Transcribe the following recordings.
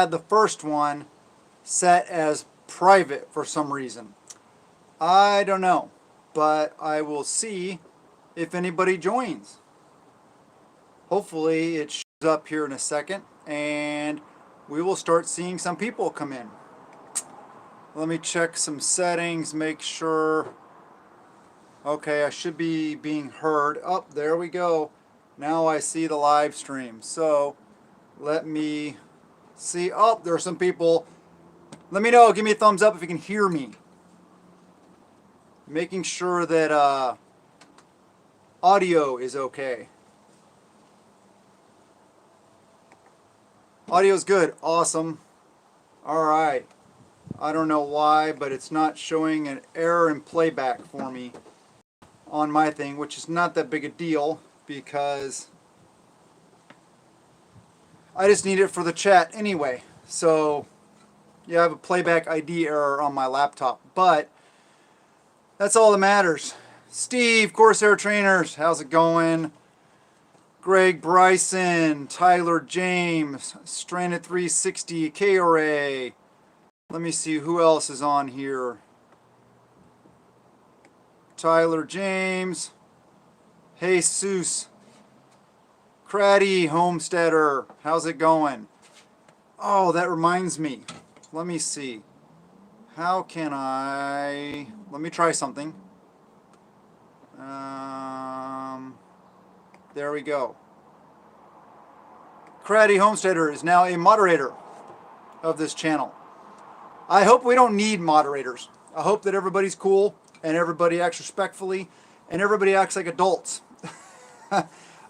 had the first one set as private for some reason. I don't know, but I will see if anybody joins. Hopefully it shows up here in a second and we will start seeing some people come in. Let me check some settings, make sure. Okay, I should be being heard. Oh, there we go. Now I see the live stream. So let me see. Oh, there are some people. Let me know. Give me a thumbs up if you can hear me. Making sure that audio is okay. Audio's good. Awesome. All right. I don't know why, but it's not showing an error in playback for me on my thing, which is not that big a deal because I just need it for the chat anyway. So yeah, I have a playback ID error on my laptop, but that's all that matters. Steve, Corsair Trainers, how's it going? Greg Bryson, Tyler James, Stranded 360, KRA. Let me see who else is on here. Tyler James, Jesus, Craddy Homesteader, how's it going? Oh, that reminds me. Let me see. How can I... Let me try something. There we go. Craddy Homesteader is now a moderator of this channel. I hope we don't need moderators. I hope that everybody's cool and everybody acts respectfully and everybody acts like adults.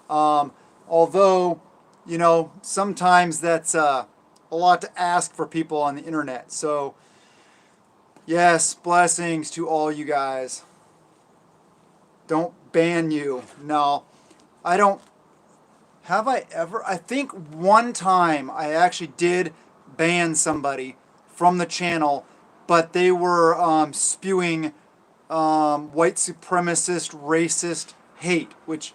Although, you know, sometimes that's a lot to ask for people on the internet. So, yes, blessings to all you guys. Don't ban you. No, I don't. Have I ever? I think one time I actually did ban somebody from the channel, but they were spewing white supremacist, racist hate, which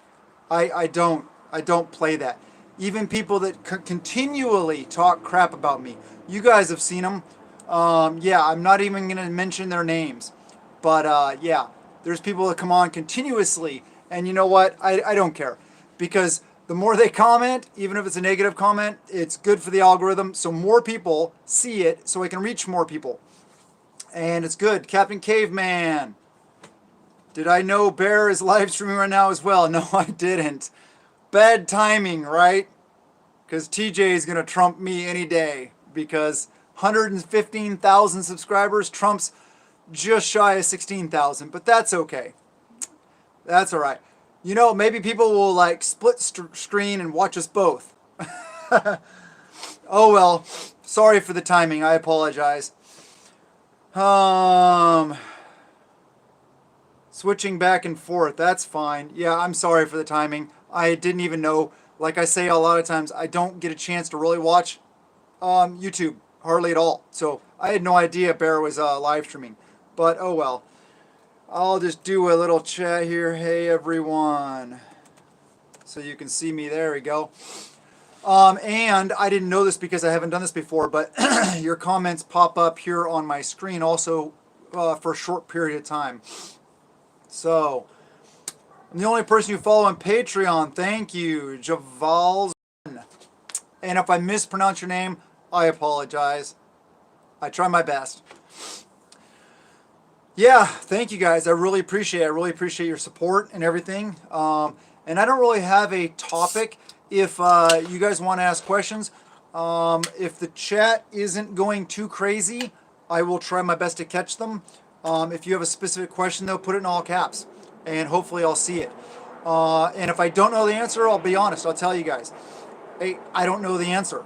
I don't play that. Even people that continually talk crap about me. You guys have seen them. Yeah, I'm not even going to mention their names. But yeah, there's people that come on continuously. And you know what? I don't care. Because the more they comment, even if it's a negative comment, it's good for the algorithm. So more people see it so I can reach more people. And it's good. Captain Caveman. Did I know Bear is live streaming right now as well? No, I didn't. Bad timing, right? Because TJ is going to trump me any day. Because 115,000 subscribers trumps just shy of 16,000. But that's okay. That's all right. You know, maybe people will like split screen and watch us both. Oh well. Sorry for the timing. I apologize. Switching back and forth. That's fine. Yeah, I'm sorry for the timing. I didn't even know. Like I say a lot of times, I don't get a chance to really watch YouTube hardly at all. So I had no idea Bear was live streaming. But oh well. I'll just do a little chat here. Hey everyone. So you can see me. There we go. And I didn't know this because I haven't done this before, but your comments pop up here on my screen also for a short period of time. So, I'm the only person you follow on Patreon. Thank you, Javal. And if I mispronounce your name, I apologize. I try my best. Yeah, thank you guys. I really appreciate it. I really appreciate your support and everything. And I don't really have a topic. If you guys want to ask questions, if the chat isn't going too crazy, I will try my best to catch them. If you have a specific question, though, put it in all caps, and hopefully I'll see it. And if I don't know the answer, I'll be honest. I'll tell you guys. Hey, I don't know the answer.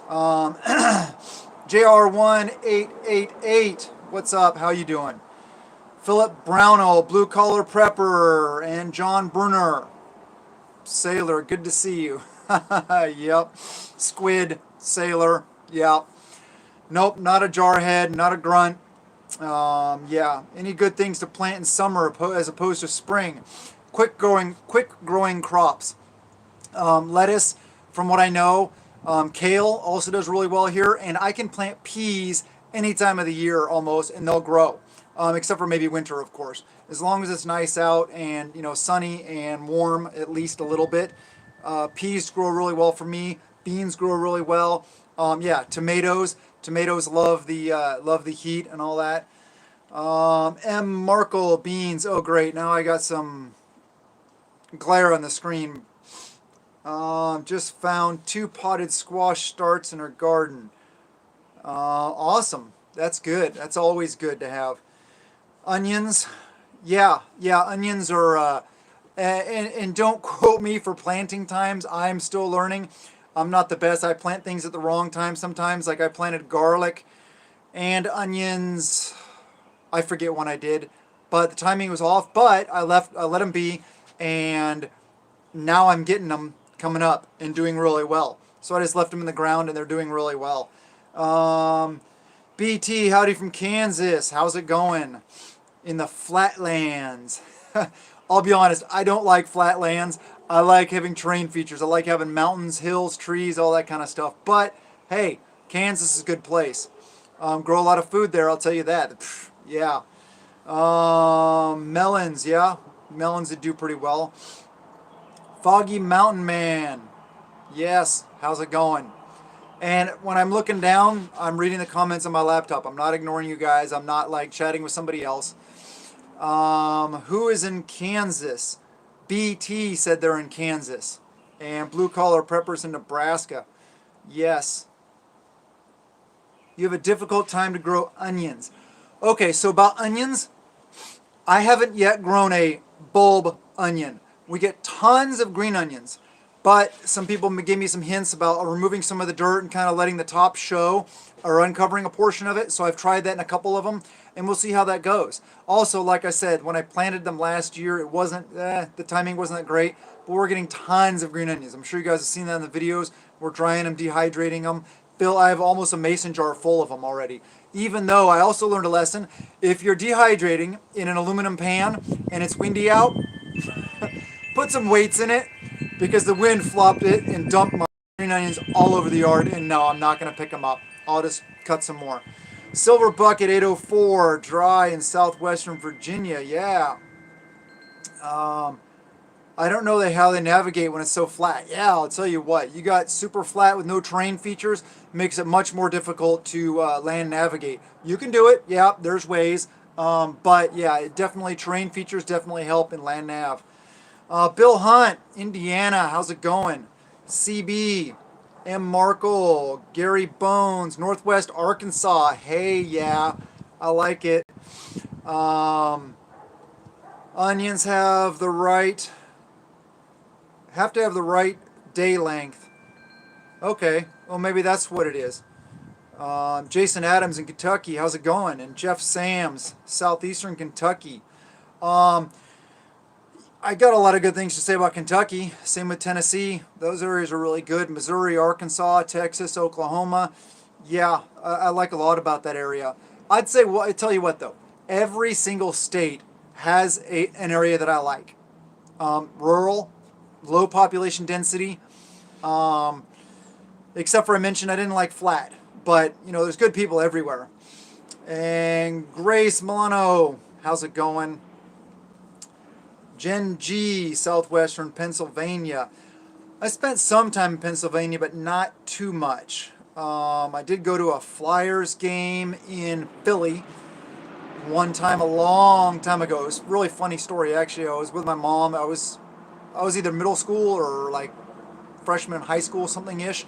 JR1888, what's up? How you doing? Philip Brownell, Blue Collar Prepper, and John Brunner. Sailor, good to see you. Yep. Squid, Sailor, yeah. Nope, not a jarhead, not a grunt. Yeah, any good things to plant in summer as opposed to spring? Quick growing crops. Lettuce, from what I know, Kale also does really well here, and I can plant peas any time of the year almost, and they'll grow, except for maybe winter, of course. As long as it's nice out and sunny and warm, at least a little bit. Peas grow really well for me. Beans grow really well. Yeah, tomatoes. Tomatoes love the heat and all that. M. Markle beans. Oh, great! Now I got some glare on the screen. Just found 2 potted squash starts in her garden. Awesome. That's good. That's always good to have. Onions. Yeah, onions are, and don't quote me for planting times. I'm still learning. I'm not the best. I plant things at the wrong time sometimes. Like I planted garlic and onions. I forget when I did, but the timing was off. But I let them be, and now I'm getting them coming up and doing really well. So I just left them in the ground and they're doing really well. BT, howdy from Kansas. How's it going in the flatlands? I'll be honest, I don't like flatlands. I like having terrain features. I like having mountains, hills, trees, all that kind of stuff. But hey, Kansas is a good place. Grow a lot of food there, I'll tell you that. Pfft, yeah. Melons, yeah. Melons that do pretty well. Foggy Mountain Man. Yes, how's it going? And when I'm looking down, I'm reading the comments on my laptop. I'm not ignoring you guys. I'm not like chatting with somebody else. Who is in Kansas? BT said they're in Kansas. And Blue Collar Preppers in Nebraska. Yes. You have a difficult time to grow onions. Okay, so about onions, I haven't yet grown a bulb onion. We get tons of green onions, but some people gave me some hints about removing some of the dirt and kind of letting the top show or uncovering a portion of it. So I've tried that in a couple of them, and we'll see how that goes. Also, like I said, when I planted them last year, it wasn't, the timing wasn't that great, but we're getting tons of green onions. I'm sure you guys have seen that in the videos. We're drying them, dehydrating them. I have almost a mason jar full of them already. Even though I also learned a lesson, if you're dehydrating in an aluminum pan and it's windy out, put some weights in it because the wind flopped it and dumped my green onions all over the yard. And no, I'm not going to pick them up. I'll just cut some more. Silver Bucket 804, dry in southwestern Virginia. Yeah. I don't know how they navigate when it's so flat. Yeah, I'll tell you what. You got super flat with no terrain features. Makes it much more difficult to land navigate. You can do it. Yeah, there's ways. But yeah, definitely terrain features definitely help in land nav. Bill Hunt, Indiana. How's it going? CB. M. Markle. Gary Bones. Northwest Arkansas. Hey, yeah. I like it. Onions have to have the right day length. Okay, well maybe that's what it is. Jason Adams in Kentucky, how's it going? And Jeff Sams, southeastern Kentucky. I got a lot of good things to say about Kentucky. Same with Tennessee. Those areas are really good. Missouri, Arkansas, Texas, Oklahoma. Yeah, I like a lot about that area. I'd say, well, I tell you what though, every single state has an area that I like. Rural, low population density, except for I mentioned I didn't like flat, but there's good people everywhere. And Grace Milano, how's it going? Jen G, southwestern Pennsylvania. I spent some time in Pennsylvania, but not too much. I did go to a Flyers game in Philly one time a long time ago. It was a really funny story actually. I was with my mom. I was either middle school or like freshman in high school, something ish.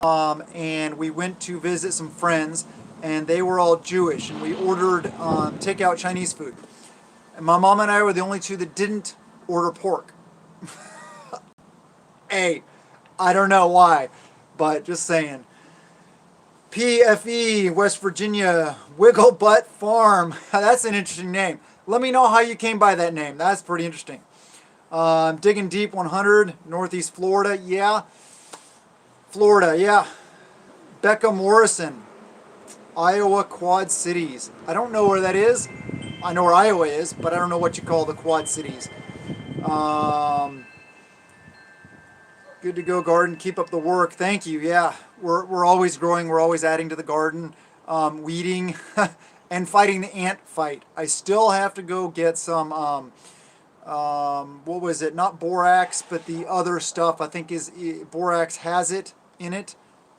And we went to visit some friends, and they were all Jewish, and we ordered takeout Chinese food. And my mom and I were the only two that didn't order pork. Hey, I don't know why, but just saying. PFE, West Virginia, Wiggle Butt Farm. That's an interesting name. Let me know how you came by that name. That's pretty interesting. Digging Deep 100, Northeast Florida. Yeah. Florida, yeah. Becca Morrison, Iowa Quad Cities. I don't know where that is. I know where Iowa is, but I don't know what you call the Quad Cities. Good to go, garden. Keep up the work. Thank you. Yeah, we're always growing. We're always adding to the garden, weeding, and fighting the ant fight. I still have to go get some. What was it? Not borax, but the other stuff. I think is borax has it in it,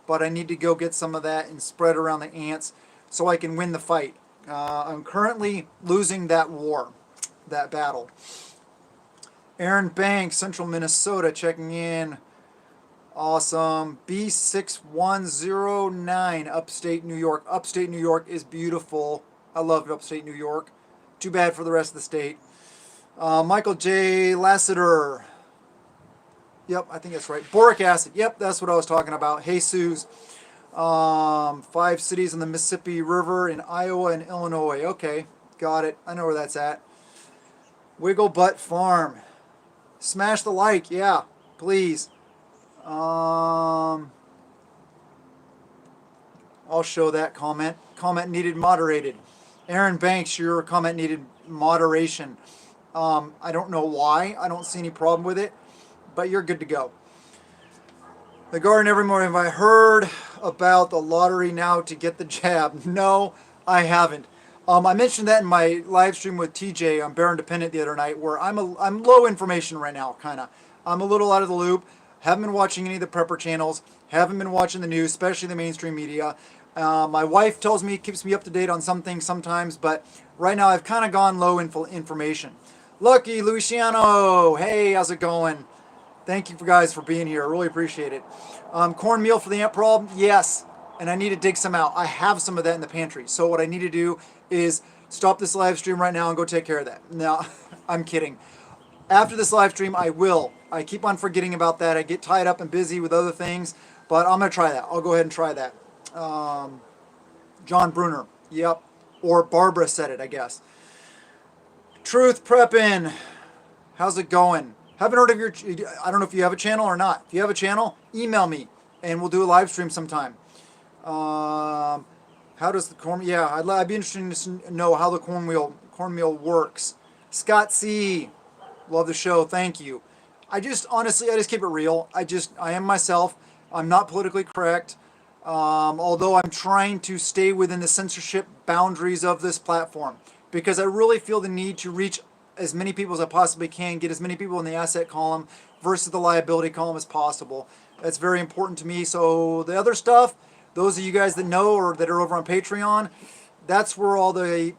but I need to go get some of that and spread around the ants so I can win the fight. I'm currently losing that war, that battle. Aaron Banks, Central Minnesota, checking in. Awesome. B6109, Upstate New York. Upstate New York is beautiful. I love Upstate New York. Too bad for the rest of the state. Michael J. Lassiter. Yep, I think that's right. Boric acid. Yep, that's what I was talking about. Jesus. 5 cities on the Mississippi River in Iowa and Illinois. Okay, got it. I know where that's at. Wiggle Butt Farm. Smash the like. Yeah, please. I'll show that comment. Comment needed moderated. Aaron Banks, your comment needed moderation. I don't know why. I don't see any problem with it, but you're good to go. The garden every morning. Have I heard about the lottery now to get the jab? No, I haven't. I mentioned that in my live stream with TJ on Bear Independent the other night, where I'm low information right now, kind of. I'm a little out of the loop. Haven't been watching any of the prepper channels. Haven't been watching the news, especially the mainstream media. My wife tells me, keeps me up to date on some things sometimes, but right now I've kind of gone low information. Lucky Luciano, hey, how's it going? Thank you guys for being here. I really appreciate it. Cornmeal for the ant problem? Yes. And I need to dig some out. I have some of that in the pantry. So what I need to do is stop this live stream right now and go take care of that. No, I'm kidding. After this live stream, I will. I keep on forgetting about that. I get tied up and busy with other things, but I'm going to try that. I'll go ahead and try that. John Bruner. Yep. Or Barbara said it, I guess. Truth Preppin'. How's it going? Haven't heard of your... I don't know if you have a channel or not. If you have a channel, email me, and we'll do a live stream sometime. How does the corn... Yeah, I'd be interested to know how the cornmeal works. Scott C. Love the show. Thank you. Honestly, I just keep it real. I am myself. I'm not politically correct. Although I'm trying to stay within the censorship boundaries of this platform, because I really feel the need to reach as many people as I possibly can, get as many people in the asset column versus the liability column as possible. That's very important to me. So the other stuff, those of you guys that know or that are over on Patreon, that's where all the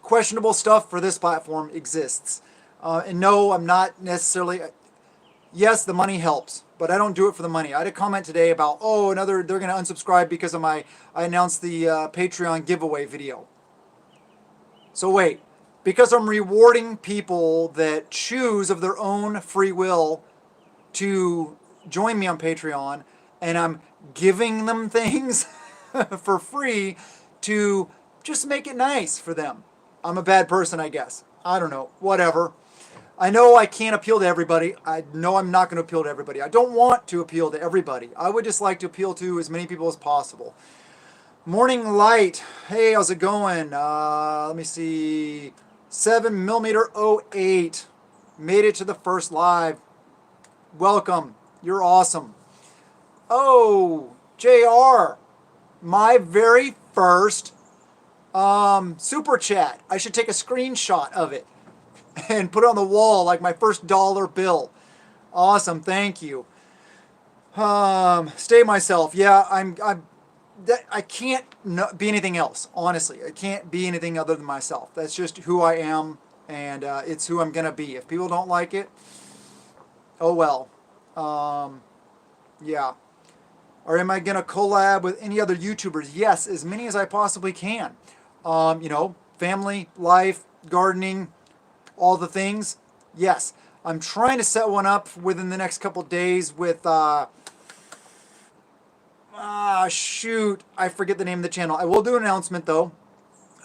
questionable stuff for this platform exists. And no, I'm not necessarily... Yes, the money helps, but I don't do it for the money. I had a comment today about, they're going to unsubscribe because of I announced the Patreon giveaway video. So wait, because I'm rewarding people that choose of their own free will to join me on Patreon, and I'm giving them things for free to just make it nice for them. I'm a bad person, I guess. I don't know. Whatever. I know I can't appeal to everybody. I know I'm not going to appeal to everybody. I don't want to appeal to everybody. I would just like to appeal to as many people as possible. Morning Light. Hey, how's it going? Let me see. 7mm08. Made it to the first live. Welcome. You're awesome. Oh, JR. My very first super chat. I should take a screenshot of it and put it on the wall like my first dollar bill. Awesome, thank you. Stay myself. Yeah, I can't be anything else, honestly. I can't be anything other than myself. That's just who I am, and it's who I'm gonna be. If people don't like it, oh well. Yeah. Or am I gonna collab with any other YouTubers? Yes, as many as I possibly can. Family, life, gardening, all the things. Yes, I'm trying to set one up within the next couple days with shoot, I forget the name of the channel. I will do an announcement though.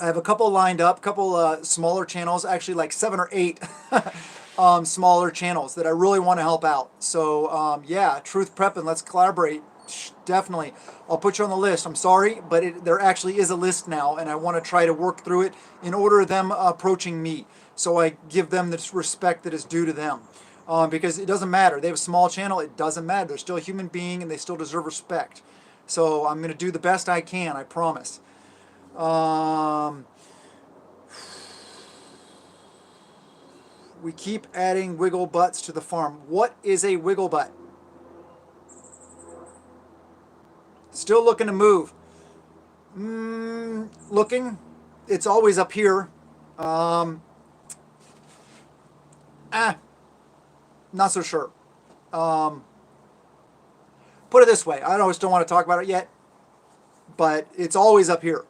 I have a couple lined up, couple smaller channels, actually like 7 or 8 smaller channels that I really want to help out. So yeah, Truth Preppin', let's collaborate. Definitely. I'll put you on the list. I'm sorry, but there actually is a list now, and I want to try to work through it in order of them approaching me, so I give them the respect that is due to them. because it doesn't matter. They have a small channel. It doesn't matter. They're still a human being and they still deserve respect. So I'm going to do the best I can. I promise. We keep adding wiggle butts to the farm. What is a wiggle butt? Still looking to move. Looking. It's always up here. Um, Not so sure. Um, Put it this way. I don't want to talk about it yet, but it's always up here.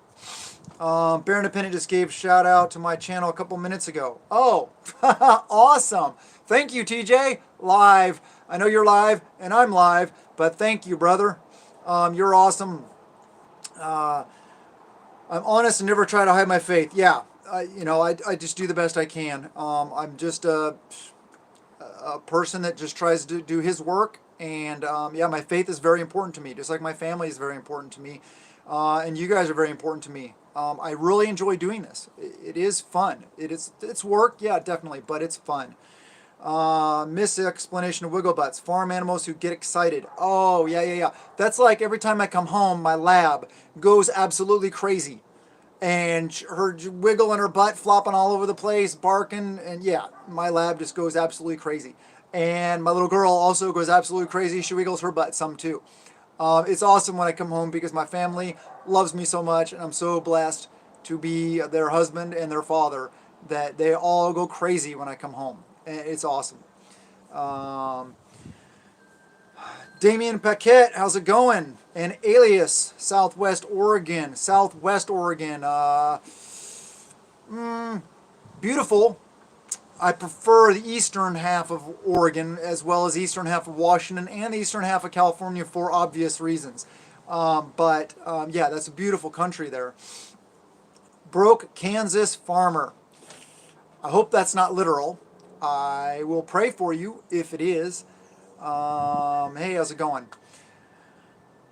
Bear Independent just gave shout out to my channel a couple minutes ago. Oh, awesome. Thank you, TJ. Live. I know you're live and I'm live, but thank you, brother. You're awesome. I'm honest and never try to hide my faith. Yeah, I just do the best I can. I'm just a person that just tries to do his work. And yeah, my faith is very important to me, just like my family is very important to me. And you guys are very important to me. I really enjoy doing this. It is fun. It's work, yeah, definitely, but it's fun. Miss explanation of wiggle butts. Farm animals who get excited. Oh, yeah. That's like every time I come home, my lab goes absolutely crazy. And her wiggling her butt, flopping all over the place, barking, and yeah, my lab just goes absolutely crazy. And my little girl also goes absolutely crazy. She wiggles her butt some too. It's awesome when I come home because my family loves me so much, and I'm so blessed to be their husband and their father that they all go crazy when I come home. And it's awesome. Damien Paquette, how's it going? And Alias, Southwest Oregon. Beautiful. I prefer the eastern half of Oregon as well as the eastern half of Washington and the eastern half of California for obvious reasons. But yeah, that's a beautiful country there. Broke Kansas farmer. I hope that's not literal. I will pray for you if it is. Hey, how's it going?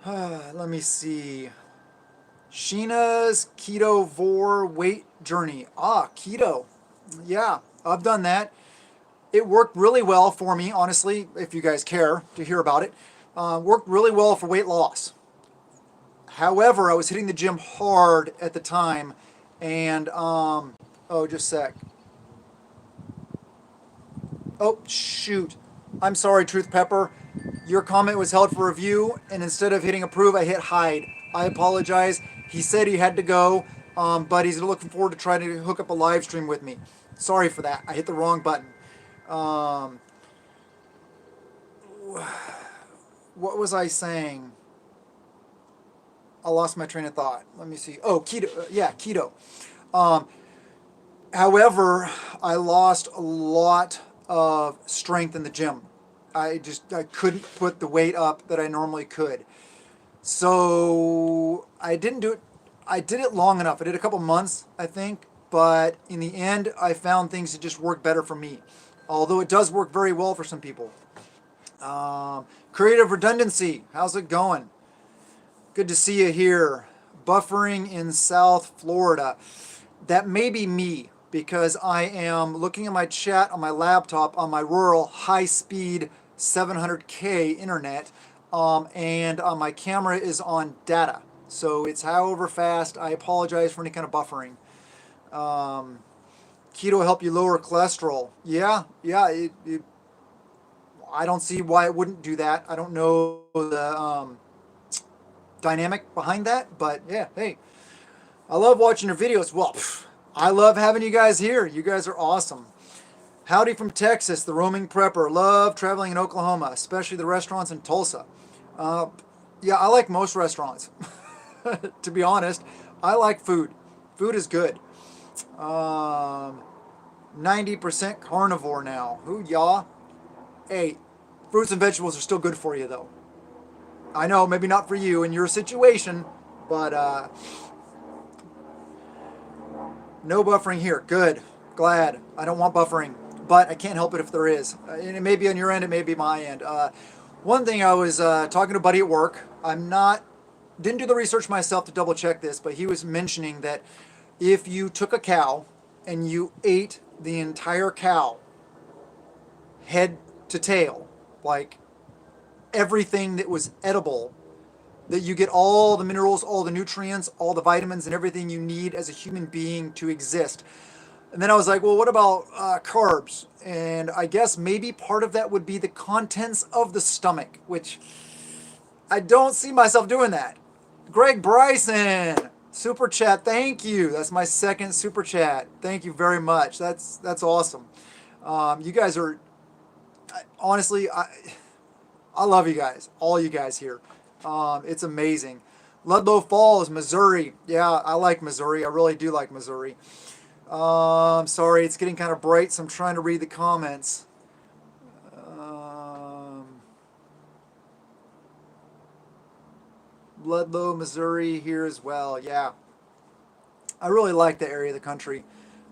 Let me see. Sheena's Keto Vor Weight Journey. Keto. Yeah, I've done that. It worked really well for me, honestly, if you guys care to hear about it. Worked really well for weight loss. However, I was hitting the gym hard at the time, and, just a sec. Oh, shoot. I'm sorry, Truth Pepper. Your comment was held for review, and instead of hitting approve, I hit hide. I apologize. He said he had to go, but he's looking forward to trying to hook up a live stream with me. Sorry for that. I hit the wrong button. What was I saying? I lost my train of thought. Let me see. Oh, keto. Yeah, keto. However, I lost a lot of strength in the gym. I couldn't put the weight up that I normally could. So I didn't do it. I did it long enough. I did a couple months, I think. But in the end, I found things that just work better for me. Although it does work very well for some people. Creative Redundancy. How's it going? Good to see you here. Buffering in South Florida. That may be me because I am looking at my chat on my laptop on my rural high-speed 700K internet, and my camera is on data. So it's however fast. I apologize for any kind of buffering. Keto help you lower cholesterol. Yeah. I don't see why it wouldn't do that. I don't know the dynamic behind that, but yeah, hey, I love watching your videos. Well, I love having you guys here. You guys are awesome. Howdy from Texas, the roaming prepper. Love traveling in Oklahoma, especially the restaurants in Tulsa. Yeah, I like most restaurants. To be honest, I like food. Food is good. 90% carnivore now. Ooh, y'all. Hey, fruits and vegetables are still good for you, though. I know, maybe not for you in your situation, but no buffering here. Good. Glad. I don't want buffering, but I can't help it if there is. And it may be on your end, it may be my end. One thing, I was talking to a buddy at work. Didn't do the research myself to double check this, but he was mentioning that if you took a cow and you ate the entire cow, head to tail. Like everything that was edible, that you get all the minerals, all the nutrients, all the vitamins, and everything you need as a human being to exist. And then I was like, well, what about carbs? And I guess maybe part of that would be the contents of the stomach, which I don't see myself doing that. Greg Bryson, super chat, thank you. That's my second super chat. Thank you very much. That's awesome. You guys are, honestly, I love you guys, all you guys here. It's amazing. Ludlow Falls, Missouri. Yeah, I like Missouri. I really do like Missouri. Sorry, it's getting kind of bright, so I'm trying to read the comments. Ludlow, Missouri here as well. Yeah, I really like that area of the country.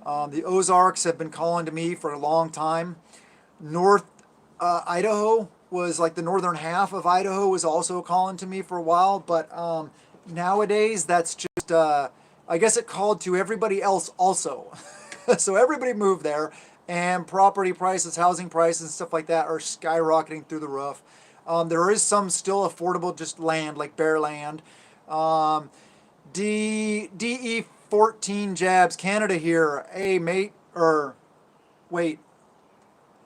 The Ozarks have been calling to me for a long time. North Idaho was like the northern half of Idaho was also calling to me for a while, but nowadays that's just I guess it called to everybody else also. So everybody moved there, and property prices, housing prices, and stuff like that are skyrocketing through the roof. There is some still affordable, just land, like bare land. DE 14 jabs, Canada here. Hey, mate, or wait,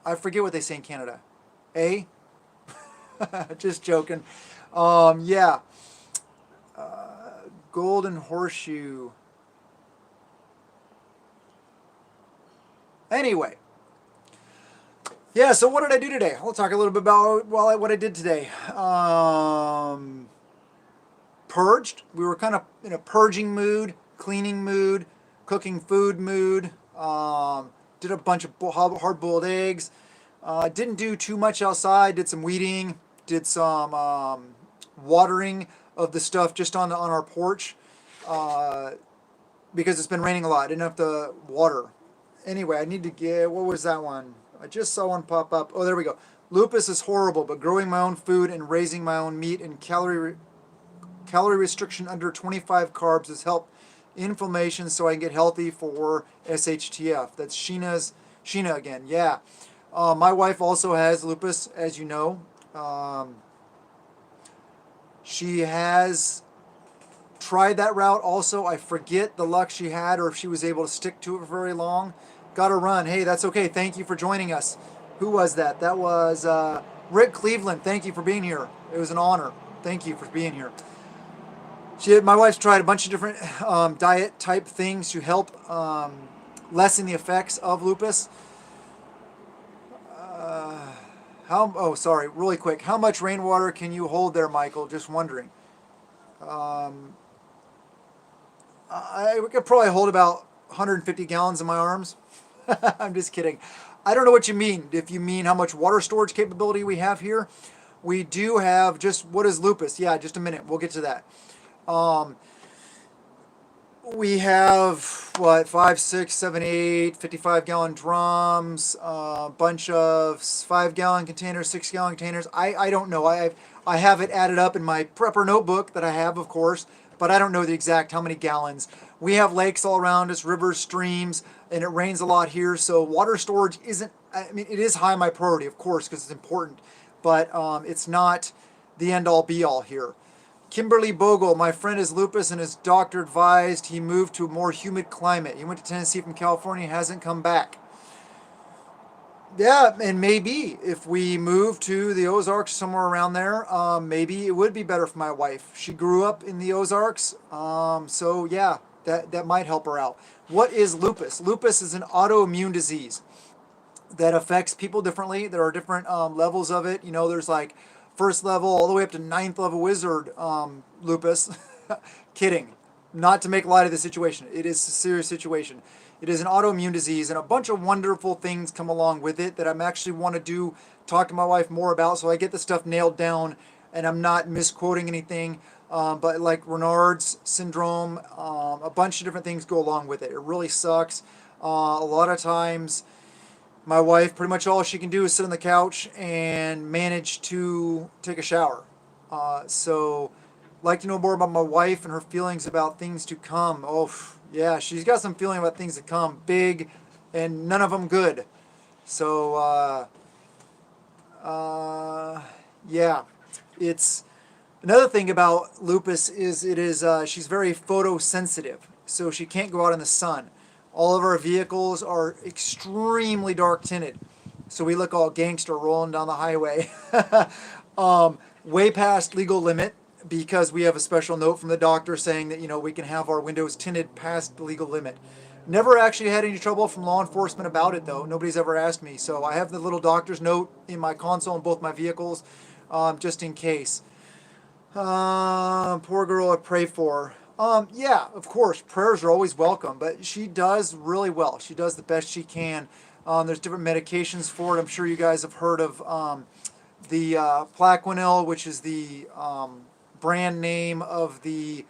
I forget what they say in Canada. A? Just joking. Yeah. Golden Horseshoe. Anyway. Yeah, so what did I do today? I'll talk a little bit about what I did today. Purged. We were kind of in a purging mood, cleaning mood, cooking food mood. Did a bunch of hard-boiled eggs. Didn't do too much outside. Did some weeding. Did some watering of the stuff just on our porch because it's been raining a lot. I didn't have to water. Anyway, I need to get, what was that one? I just saw one pop up. Oh, there we go. Lupus is horrible, but growing my own food and raising my own meat and calorie restriction under 25 carbs has helped inflammation so I can get healthy for SHTF. That's Sheena again. Yeah. My wife also has lupus, as you know. She has tried that route also. I forget the luck she had or if she was able to stick to it for very long. Got to run. Hey, that's okay. Thank you for joining us. Who was that? That was Rick Cleveland. Thank you for being here. It was an honor. Thank you for being here. My wife's tried a bunch of different diet type things to help lessen the effects of lupus. Sorry, really quick. How much rainwater can you hold there, Michael? Just wondering. We could probably hold about 150 gallons in my arms. I'm just kidding. I don't know what you mean. If you mean how much water storage capability we have here, we do have just, what is lupus? Yeah, just a minute. We'll get to that. We have, 5, 6, 7, 8, 55-gallon drums, a bunch of 5-gallon containers, 6-gallon containers. I don't know. I have it added up in my prepper notebook that I have, of course, but I don't know the exact how many gallons. We have lakes all around us, rivers, streams, and it rains a lot here, so water storage isn't, it is high on my priority, of course, because it's important, but it's not the end-all, be-all here. Kimberly Bogle, my friend has lupus and his doctor advised he moved to a more humid climate. He went to Tennessee from California, hasn't come back. Yeah, and maybe if we move to the Ozarks, somewhere around there, maybe it would be better for my wife. She grew up in the Ozarks, so yeah, that might help her out. What is lupus? Lupus is an autoimmune disease that affects people differently. There are different levels of it. You know, there's like first level all the way up to 9th level wizard lupus. Kidding. Not to make light of the situation. It is a serious situation. It is an autoimmune disease, and a bunch of wonderful things come along with it that I'm actually want to talk to my wife more about, so I get the stuff nailed down and I'm not misquoting anything. But like Raynaud's syndrome, a bunch of different things go along with it. It really sucks. A lot of times, my wife, pretty much all she can do is sit on the couch and manage to take a shower. So, like to know more about my wife and her feelings about things to come. Oh, yeah, she's got some feeling about things to come, big, and none of them good. So, Yeah, it's another thing about lupus is she's very photosensitive, so she can't go out in the sun. All of our vehicles are extremely dark tinted, so we look all gangster rolling down the highway, way past legal limit because we have a special note from the doctor saying that we can have our windows tinted past the legal limit. Never actually had any trouble from law enforcement about it though. Nobody's ever asked me. So I have the little doctor's note in my console in both my vehicles, just in case. Poor girl I pray for. Yeah, of course, prayers are always welcome, but she does really well. She does the best she can. There's different medications for it. I'm sure you guys have heard of the Plaquenil, which is the brand name of the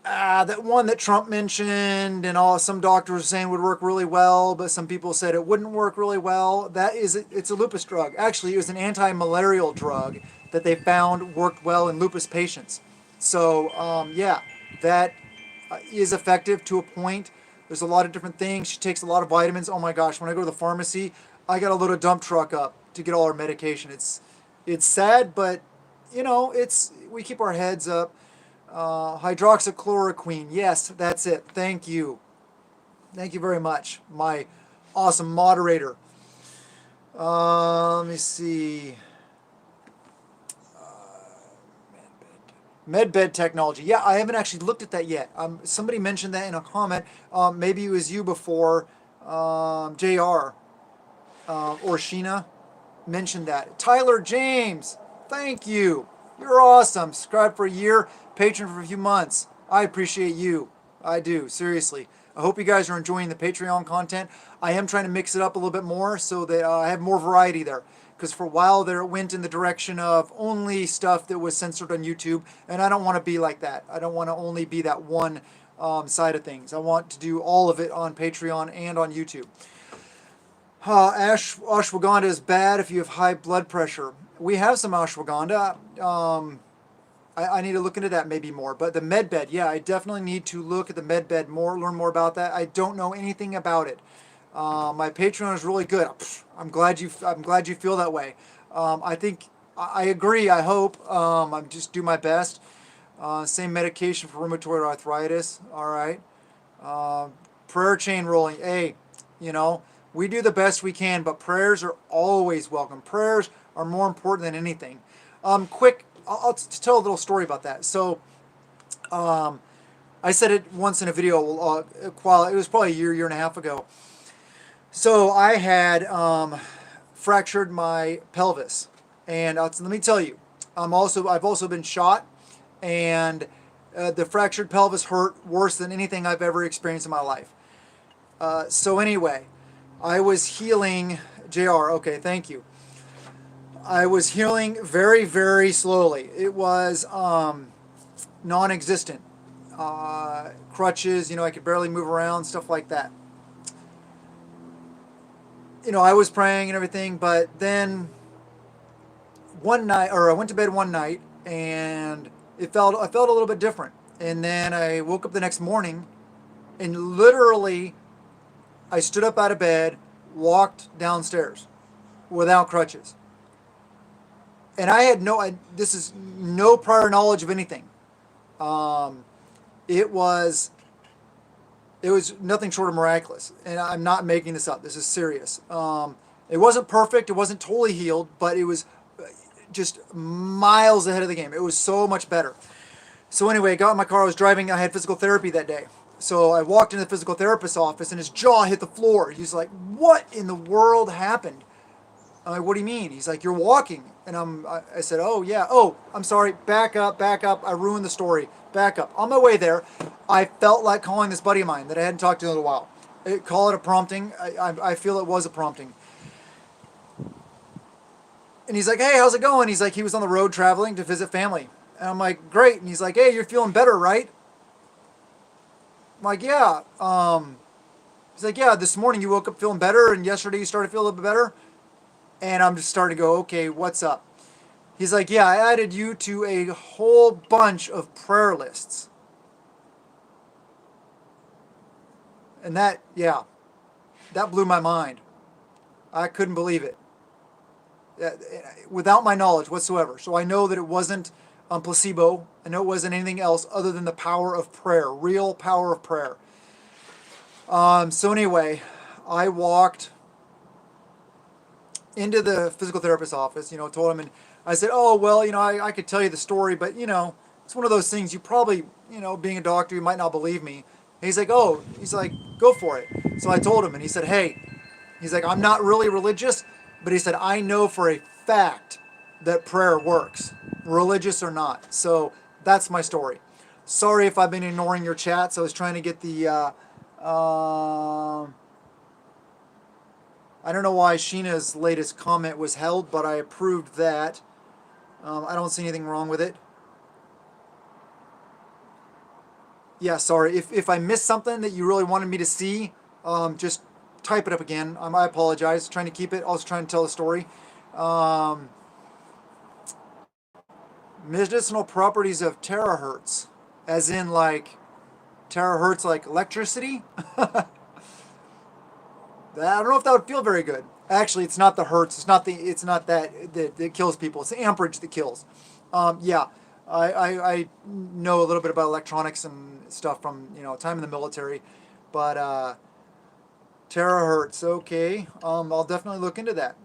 that one that Trump mentioned, and some doctors were saying would work really well, but some people said it wouldn't work really well. It's a lupus drug. Actually, it was an anti-malarial drug that they found worked well in lupus patients. So yeah, that is effective to a point. There's a lot of different things. She takes a lot of vitamins. Oh my gosh, when I go to the pharmacy, I got to load a dump truck up to get all our medication. It's sad, but we keep our heads up. Hydroxychloroquine. Yes, that's it. Thank you. Thank you very much, my awesome moderator. Let me see. Medbed technology. Yeah, I haven't actually looked at that yet. Somebody mentioned that in a comment. Maybe it was you before, JR or Sheena mentioned that. Tyler James, thank you. You're awesome. Subscribe for a year, patron for a few months. I appreciate you. I do, seriously. I hope you guys are enjoying the Patreon content. I am trying to mix it up a little bit more so that I have more variety there. Because for a while there it went in the direction of only stuff that was censored on YouTube, and I don't want to be like that. I don't want to only be that one side of things. I want to do all of it on Patreon and on YouTube. Ashwagandha is bad if you have high blood pressure. We have some ashwagandha. I need to look into that maybe more. But the medbed, yeah, I definitely need to look at the medbed more, learn more about that. I don't know anything about it. My Patreon is really good. I'm glad you feel that way. I think I agree. I hope. I'm just do my best. Same medication for rheumatoid arthritis. All right. Prayer chain rolling. Hey, we do the best we can, but prayers are always welcome. Prayers are more important than anything. Quick, I'll tell a little story about that. So, I said it once in a video while it was probably a year and a half ago. So I had fractured my pelvis, and let me tell you, I've also been shot, and the fractured pelvis hurt worse than anything I've ever experienced in my life. So anyway, I was healing. JR, okay, thank you. I was healing very, very slowly. It was non-existent. Crutches, I could barely move around, stuff like that. I was praying and everything, but then one night, or I went to bed one night, and I felt a little bit different. And then I woke up the next morning, and literally, I stood up out of bed, walked downstairs, without crutches. And I had this is no prior knowledge of anything. It was nothing short of miraculous, and I'm not making this up. This is serious. It wasn't perfect. It wasn't totally healed, but it was just miles ahead of the game. It was so much better. So anyway, I got in my car. I was driving. I had physical therapy that day. So I walked into the physical therapist's office, and his jaw hit the floor. He's like, "What in the world happened?" I'm like, "What do you mean?" He's like, "You're walking." And I said, "Oh, yeah. Oh, I'm sorry. Back up. I ruined the story. Back up." On my way there, I felt like calling this buddy of mine that I hadn't talked to in a little while. Call it a prompting. I feel it was a prompting. And he's like, "Hey, how's it going?" He's like, he was on the road traveling to visit family. And I'm like, "Great." And he's like, "Hey, you're feeling better, right?" I'm like, "Yeah." He's like, "Yeah, this morning you woke up feeling better, and yesterday you started to feel a little bit better." And I'm just starting to go, "Okay, what's up?" He's like, "Yeah, I added you to a whole bunch of prayer lists." And that blew my mind. I couldn't believe it. without my knowledge whatsoever. So I know that it wasn't placebo. I know it wasn't anything else other than the power of prayer, real power of prayer. So anyway, I walked into the physical therapist's office, told him, and I said, oh, well, I could tell you the story, but, it's one of those things you probably, being a doctor, you might not believe me. And he's like, oh, go for it. So I told him, and he said, hey, he's like, I'm not really religious, but he said, I know for a fact that prayer works, religious or not. So that's my story. Sorry if I've been ignoring your chats. I was trying to get the, I don't know why Sheena's latest comment was held, but I approved that. I don't see anything wrong with it. Yeah, sorry. If I missed something that you really wanted me to see, just type it up again. I apologize. Trying to keep it. Also trying to tell the story. Medicinal properties of terahertz, as in like terahertz, like electricity. I don't know if that would feel very good. Actually, it's not the hertz. It's not that kills people. It's the amperage that kills. Yeah, I know a little bit about electronics and stuff from time in the military, but terahertz. Okay, I'll definitely look into that.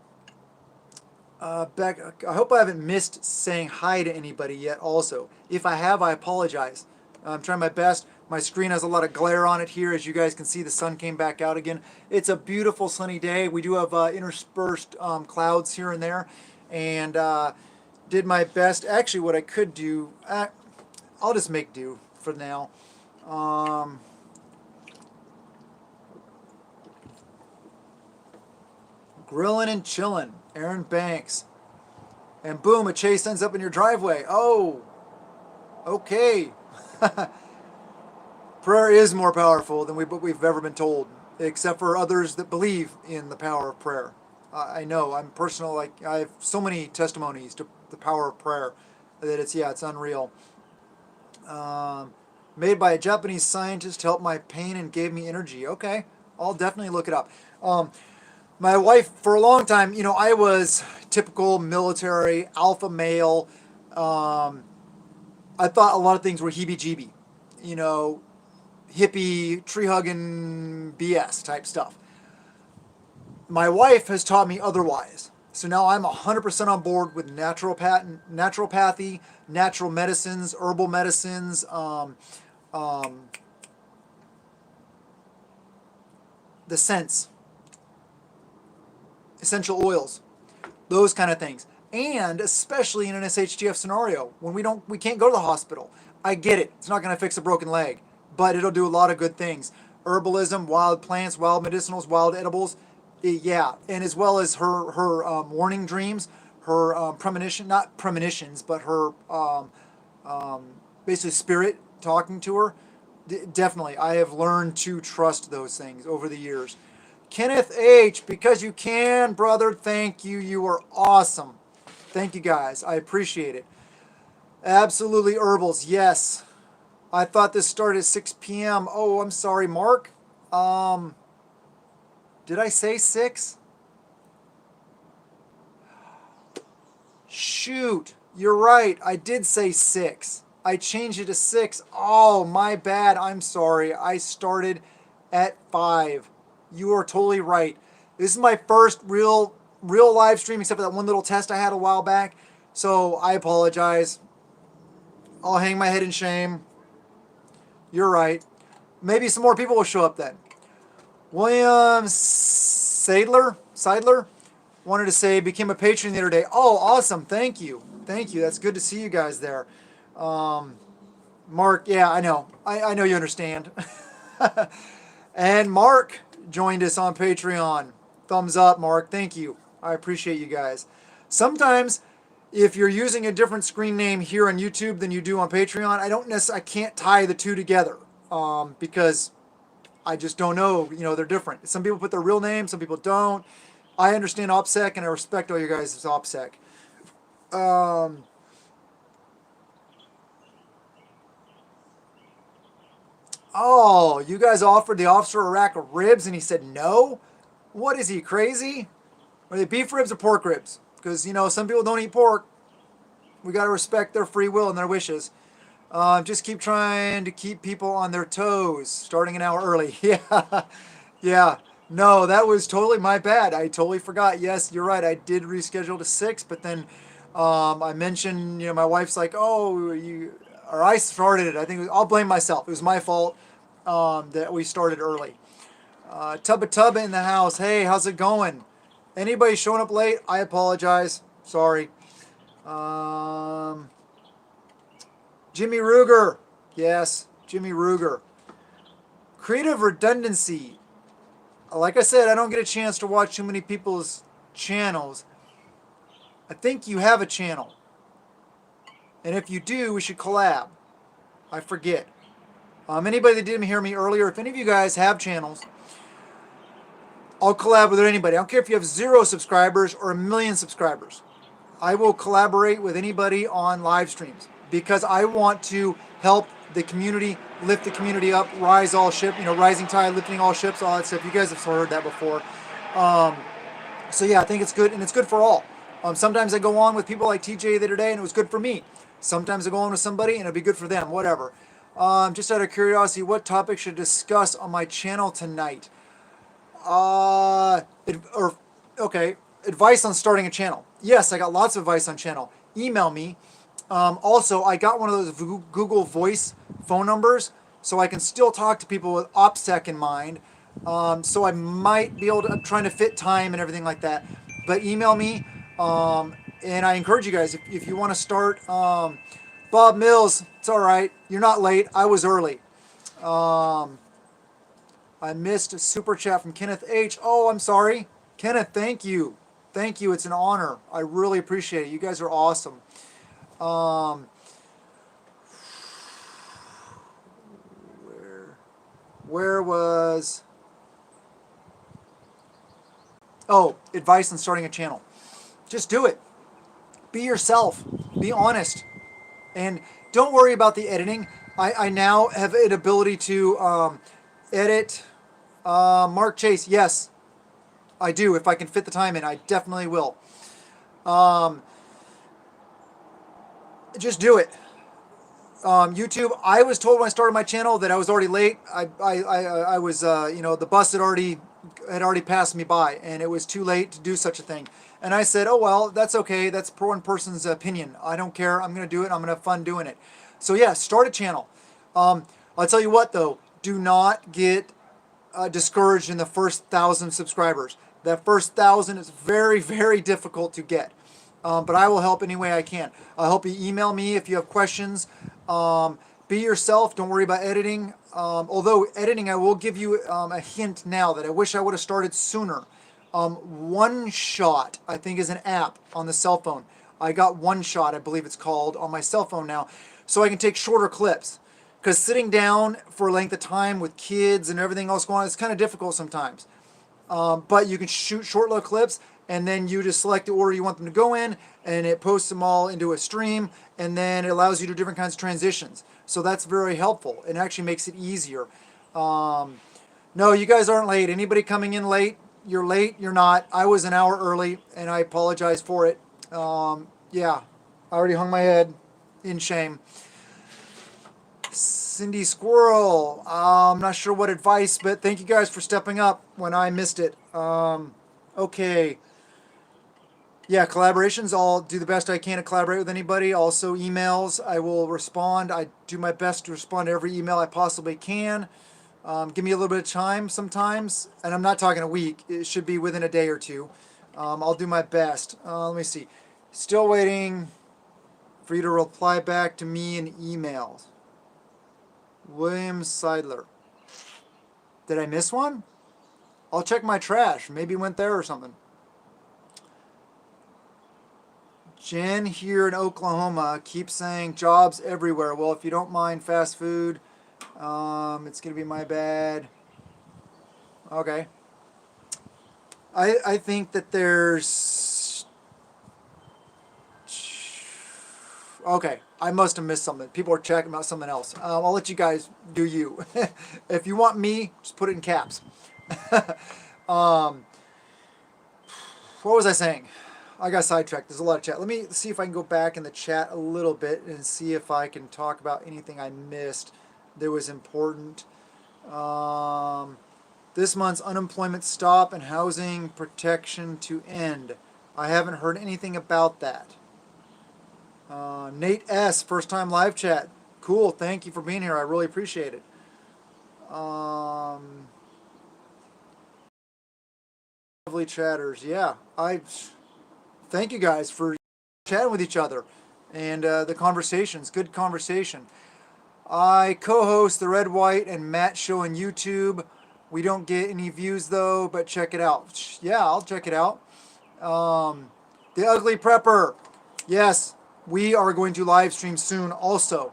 Beck, I hope I haven't missed saying hi to anybody yet. Also, if I have, I apologize. I'm trying my best. My screen has a lot of glare on it here. As you guys can see, the sun came back out again. It's a beautiful sunny day. We do have interspersed clouds here and there. And did my best. Actually, what I could do, I'll just make do for now. Grilling and chilling. Aaron Banks. And boom, a chase ends up in your driveway. Oh, okay. Prayer is more powerful than we've ever been told, except for others that believe in the power of prayer. I know, I'm personal, I have so many testimonies to the power of prayer that it's unreal. Made by a Japanese scientist to help my pain and gave me energy. Okay, I'll definitely look it up. My wife, for a long time, I was typical military, alpha male. I thought a lot of things were heebie-jeebie, hippie, tree-hugging BS type stuff. My wife has taught me otherwise. So now I'm 100% on board with naturopathy, natural medicines, herbal medicines, the scents, essential oils, those kind of things. And especially in an SHTF scenario, when we can't go to the hospital. I get it. It's not going to fix a broken leg, but it'll do a lot of good things. Herbalism, wild plants, wild medicinals, wild edibles. Yeah, and as well as her warning dreams, her premonition, not premonitions, but her basically spirit talking to her. Definitely, I have learned to trust those things over the years. Kenneth H., because you can, brother, thank you. You are awesome. Thank you, guys. I appreciate it. Absolutely herbals, yes. I thought this started at 6 p.m. Oh, I'm sorry, Mark. Did I say 6? Shoot, you're right. I did say 6. I changed it to 6. Oh, my bad. I'm sorry. I started at 5. You are totally right. This is my first real live stream, except for that one little test I had a while back. So I apologize. I'll hang my head in shame. You're right. Maybe some more people will show up then. William Seidler wanted to say became a patron the other day. Oh, awesome. Thank you. That's good to see you guys there. Mark, yeah, I know. I know you understand. And Mark joined us on Patreon. Thumbs up, Mark. Thank you. I appreciate you guys. Sometimes, if you're using a different screen name here on YouTube than you do on Patreon, I can't tie the two together because I just don't know. They're different. Some people put their real name, some people don't. I understand OPSEC, and I respect all you guys as OPSEC. Oh, you guys offered the officer a rack of ribs, and he said no? What is he, crazy? Are they beef ribs or pork ribs? because, some people don't eat pork. We got to respect their free will and their wishes. Just keep trying to keep people on their toes, starting an hour early. Yeah, yeah. No, that was totally my bad. I totally forgot. Yes, you're right. I did reschedule to 6, but then I mentioned, my wife's like, oh, or I started it. I think I'll blame myself. It was my fault that we started early. Tubba in the house. Hey, how's it going? Anybody showing up late? I apologize. Sorry. Jimmy Ruger. Yes, Jimmy Ruger. Creative redundancy. Like I said, I don't get a chance to watch too many people's channels. I think you have a channel. And if you do, we should collab. I forget. Anybody that didn't hear me earlier, if any of you guys have channels, I'll collab with anybody. I don't care if you have 0 subscribers or 1,000,000 subscribers. I will collaborate with anybody on live streams because I want to help the community, lift the community up, rise all ship, rising tide, lifting all ships, all that stuff. You guys have heard that before. So yeah, I think it's good, and it's good for all. Sometimes I go on with people like TJ the other day, and it was good for me. Sometimes I go on with somebody, and it'll be good for them, whatever. Just out of curiosity, what topic should I discuss on my channel tonight? Advice on starting a channel. Yes, I got lots of advice on channel. Email me. Also, I got one of those Google Voice phone numbers, so I can still talk to people with OPSEC in mind. So I might be able to, I'm trying to fit time and everything like that. But email me, and I encourage you guys, if you want to start, Bob Mills, it's all right. You're not late. I was early. I missed a super chat from Kenneth H. Oh, I'm sorry. Kenneth, thank you. Thank you. It's an honor. I really appreciate it. You guys are awesome. Where was... Oh, advice on starting a channel. Just do it. Be yourself. Be honest. And don't worry about the editing. I now have an ability to edit. Mark Chase, yes, I do. If I can fit the time in, I definitely will. Just do it. YouTube, I was told when I started my channel that I was already late. I was, the bus had already passed me by, and it was too late to do such a thing. And I said, oh, well, that's okay. That's one person's opinion. I don't care. I'm going to do it. I'm going to have fun doing it. So, yeah, start a channel. I'll tell you what, though. Do not get discouraged in the first 1,000 subscribers. That first 1,000 is very, very difficult to get. But I will help any way I can. I'll help you. Email me if you have questions. Be yourself. Don't worry about editing. Although editing, I will give you a hint now that I wish I would have started sooner. OneShot, I think, is an app on the cell phone. I got OneShot, I believe it's called, on my cell phone now. So I can take shorter clips. Because sitting down for a length of time with kids and everything else going on, it's kind of difficult sometimes. But you can shoot short little clips, and then you just select the order you want them to go in, and it posts them all into a stream, and then it allows you to do different kinds of transitions. So that's very helpful. It actually makes it easier. No, you guys aren't late. Anybody coming in late, you're late, you're not. I was an hour early, and I apologize for it. Yeah, I already hung my head in shame. Cindy Squirrel, I'm not sure what advice, but thank you guys for stepping up when I missed it. Okay. Yeah, collaborations. I'll do the best I can to collaborate with anybody. Also, emails. I will respond. I do my best to respond to every email I possibly can. Give me a little bit of time sometimes. And I'm not talking a week. It should be within a day or two. I'll do my best. Let me see. Still waiting for you to reply back to me in emails. William Seidler. Did I miss one? I'll check my trash. Maybe it went there or something. Jen here in Oklahoma keeps saying jobs everywhere. Well, if you don't mind fast food, it's going to be my bad. Okay. I think that there's... Okay. I must have missed something. People are checking about something else. I'll let you guys do you. If you want me, just put it in caps. What was I saying? I got sidetracked. There's a lot of chat. Let me see if I can go back in the chat a little bit and see if I can talk about anything I missed that was important. Um, this month's unemployment stop and housing protection to end. I haven't heard anything about that. Nate S., first time live chat. Cool. Thank you for being here. I really appreciate it. Lovely chatters. Yeah, I thank you guys for chatting with each other and the conversations. Good conversation. I co-host the Red, White, and Matt show on YouTube. We don't get any views though, but check it out. Yeah, I'll check it out. The Ugly Prepper. Yes, we are going to live stream soon also.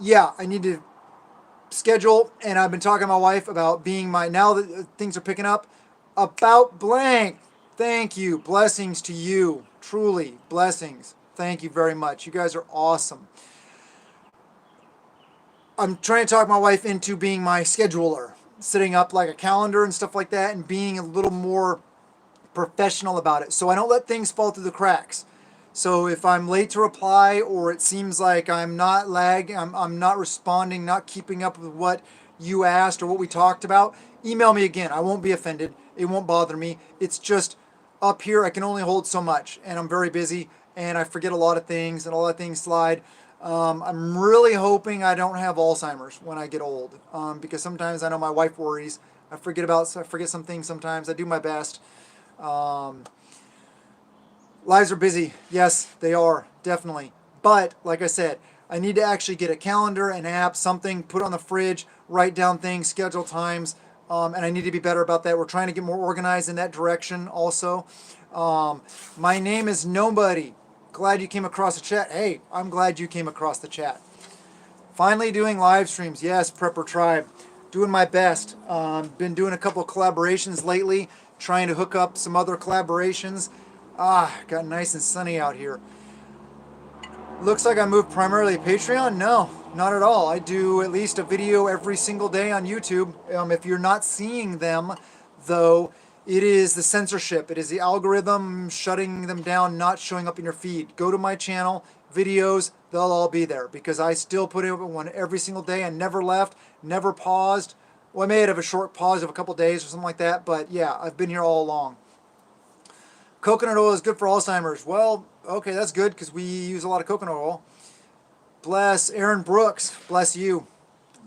Yeah, I need to schedule, and I've been talking to my wife about being my, now that things are picking up, about blank. Thank you. Blessings to you. Truly, blessings. Thank you very much. You guys are awesome. I'm trying to talk my wife into being my scheduler, setting up like a calendar and stuff like that, and being a little more professional about it so I don't let things fall through the cracks. So if I'm late to reply or it seems like I'm not I'm not responding, not keeping up with what you asked or what we talked about, email me again. I won't be offended. It won't bother me. It's just up here I can only hold so much and I'm very busy and I forget a lot of things and a lot of things slide. I'm really hoping I don't have Alzheimer's when I get old because sometimes I know my wife worries. I forget some things sometimes. I do my best. Lives are busy. Yes, they are, definitely. But, like I said, I need to actually get a calendar, an app, something, put on the fridge, write down things, schedule times, and I need to be better about that. We're trying to get more organized in that direction also. My name is Nobody. Glad you came across the chat. Hey, I'm glad you came across the chat. Finally doing live streams. Yes, Prepper Tribe. Doing my best. Been doing a couple of collaborations lately, trying to hook up some other collaborations. Got nice and sunny out here. Looks like I moved primarily to Patreon. No, not at all. I do at least a video every single day on YouTube. If you're not seeing them, though, it is the censorship. It is the algorithm shutting them down, not showing up in your feed. Go to my channel, videos, they'll all be there because I still put in one every single day. I never left, never paused. Well, I may have a short pause of a couple days or something like that, but yeah, I've been here all along. Coconut oil is good for Alzheimer's. Well, okay, that's good because we use a lot of coconut oil. Bless Aaron Brooks. Bless you.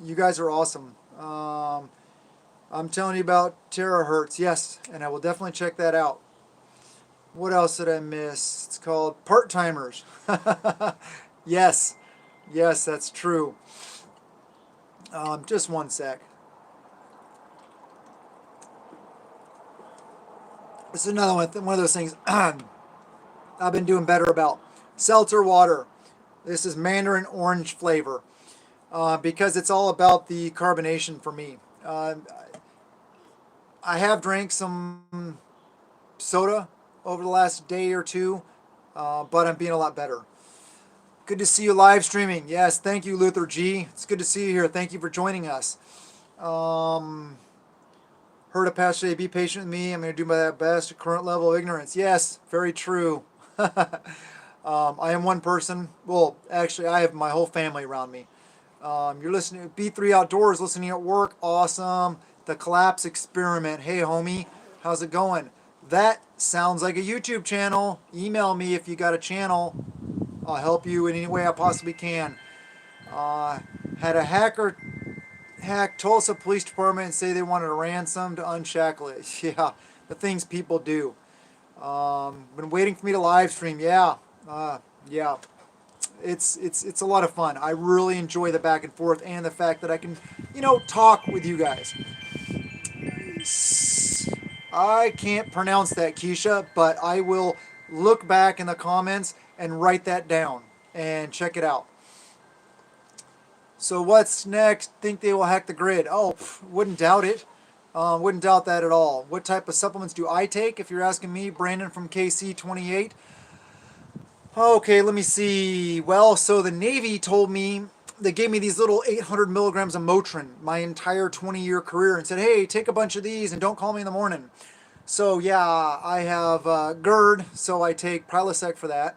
You guys are awesome. I'm telling you about terahertz. Yes, and I will definitely check that out. What else did I miss? It's called part-timers. Yes. Yes, that's true. Just one sec. This is another one of those things I've been doing better about. Seltzer water. This is mandarin orange flavor because it's all about the carbonation for me. I have drank some soda over the last day or two, but I'm being a lot better. Good to see you live streaming. Yes, thank you, Luther G. It's good to see you here. Thank you for joining us. Heard a pastor say, be patient with me. I'm going to do my best at current level of ignorance. Yes, very true. I am one person. Well, actually, I have my whole family around me. You're listening to B3 Outdoors, listening at work. Awesome. The Collapse Experiment. Hey, homie, how's it going? That sounds like a YouTube channel. Email me if you got a channel. I'll help you in any way I possibly can. Had a hacker hack Tulsa Police Department and say they wanted a ransom to unshackle it. Yeah, the things people do. Been waiting for me to live stream. Yeah, yeah. It's a lot of fun. I really enjoy the back and forth and the fact that I can, talk with you guys. I can't pronounce that, Keisha, but I will look back in the comments and write that down and check it out. So what's next? Think they will hack the grid? Oh, wouldn't doubt it. Wouldn't doubt that at all. What type of supplements do I take? If you're asking me, Brandon from KC28. Okay, let me see. Well, so the Navy told me, they gave me these little 800 milligrams of Motrin my entire 20-year career and said, hey, take a bunch of these and don't call me in the morning. So yeah, I have GERD, so I take Prilosec for that.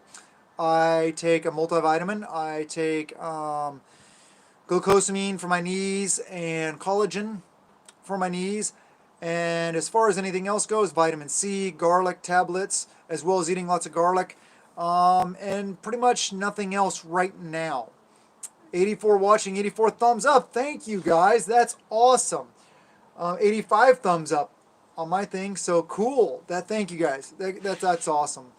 I take a multivitamin. I take glucosamine for my knees and collagen for my knees. And as far as anything else goes, vitamin C, garlic tablets, as well as eating lots of garlic, and pretty much nothing else right now. 84 watching, 84 thumbs up. Thank you guys. That's awesome. 85 thumbs up on my thing. So cool. Thank you guys. That's awesome.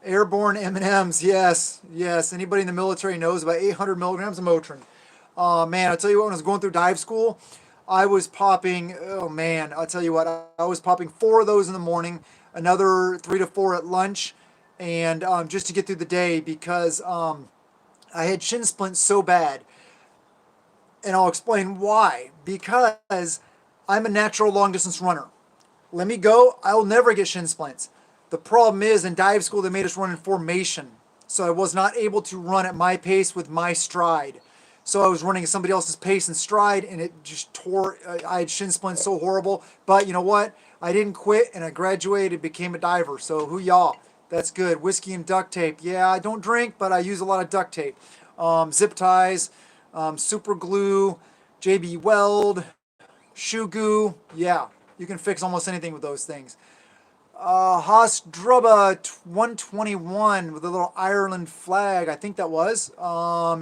Airborne M&Ms. Yes, yes. Anybody in the military knows about 800 milligrams of Motrin. Man, I'll tell you what. When I was going through dive school, I was popping. Oh man, I'll tell you what. I was popping 4 of those in the morning, another 3 to 4 at lunch, and just to get through the day because I had shin splints so bad, and I'll explain why. Because I'm a natural long distance runner. Let me go, I'll never get shin splints. The problem is in dive school they made us run in formation. So I was not able to run at my pace with my stride. So I was running at somebody else's pace and stride, and it just tore. I had shin splints so horrible. But you know what? I didn't quit, and I graduated, became a diver. So who y'all? That's good. Whiskey and duct tape. Yeah, I don't drink, but I use a lot of duct tape. Zip ties, super glue, JB Weld, shoe goo. Yeah, you can fix almost anything with those things. Haas Drubba 121 with a little Ireland flag. I think that was.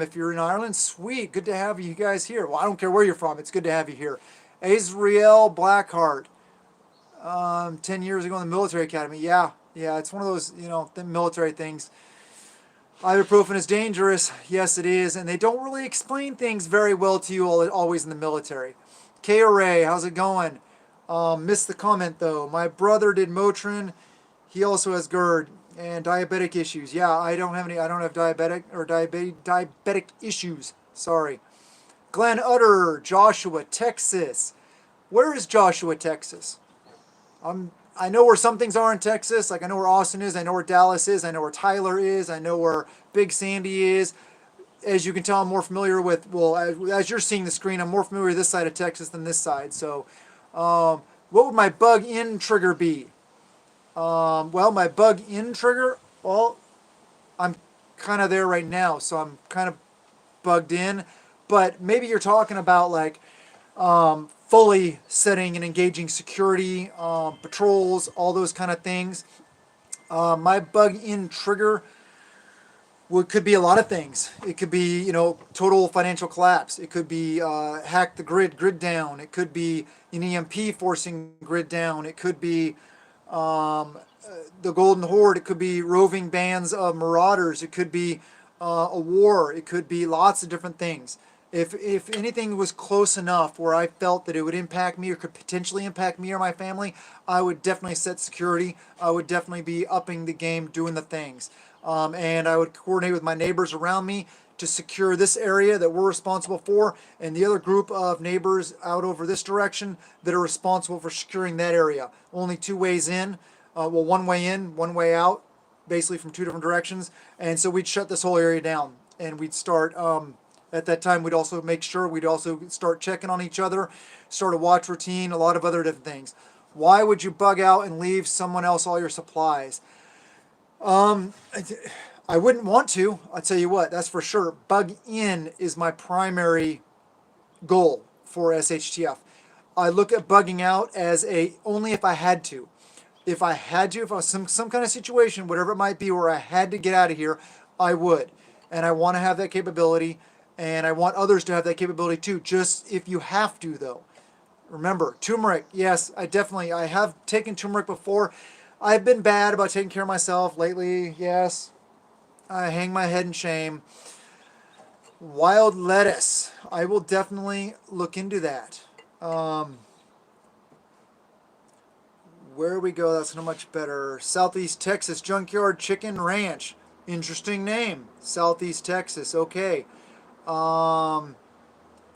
If you're in Ireland, sweet. Good to have you guys here. Well, I don't care where you're from. It's good to have you here. Azrael Blackheart. 10 years ago in the military academy. Yeah, yeah. It's one of those, the military things. Ibuprofen is dangerous. Yes, it is. And they don't really explain things very well to you always in the military. K-Ray, how's it going? Missed the comment though. My brother did Motrin. He also has GERD and diabetic issues. Yeah, I don't have any. I don't have diabetic issues. Sorry. Glenn Utter, Joshua, Texas. Where is Joshua, Texas? I know where some things are in Texas. Like I know where Austin is. I know where Dallas is. I know where Tyler is. I know where Big Sandy is. As you can tell, I'm more familiar with. Well, as you're seeing the screen, I'm more familiar with this side of Texas than this side. So. What would my bug in trigger be? Well, my bug in trigger, well, I'm kind of there right now, so I'm kind of bugged in. But maybe you're talking about like fully setting and engaging security, patrols, all those kind of things. My bug in trigger could be a lot of things. It could be, total financial collapse. It could be hack the grid down. It could be an EMP forcing grid down. It could be the Golden Horde. It could be roving bands of marauders. It could be a war. It could be lots of different things. If anything was close enough where I felt that it would impact me or could potentially impact me or my family, I would definitely set security. I would definitely be upping the game, doing the things. And I would coordinate with my neighbors around me to secure this area that we're responsible for, and the other group of neighbors out over this direction that are responsible for securing that area. Only 2 ways in, one way in, one way out, basically from 2 different directions. And so we'd shut this whole area down, and we'd start. At that time, we'd also make sure we'd also start checking on each other, start a watch routine, a lot of other different things. Why would you bug out and leave someone else all your supplies? I wouldn't want to. I'll tell you what, that's for sure. Bug in is my primary goal for SHTF. I look at bugging out as only if I had to. If I was some kind of situation, whatever it might be, where I had to get out of here, I would. And I want to have that capability, and I want others to have that capability too. Just if you have to, though. Remember, turmeric. Yes, I have taken turmeric before. I've been bad about taking care of myself lately. Yes, I hang my head in shame. Wild lettuce. I will definitely look into that. Where we go, that's not much better. Southeast Texas Junkyard Chicken Ranch. Interesting name. Southeast Texas. Okay.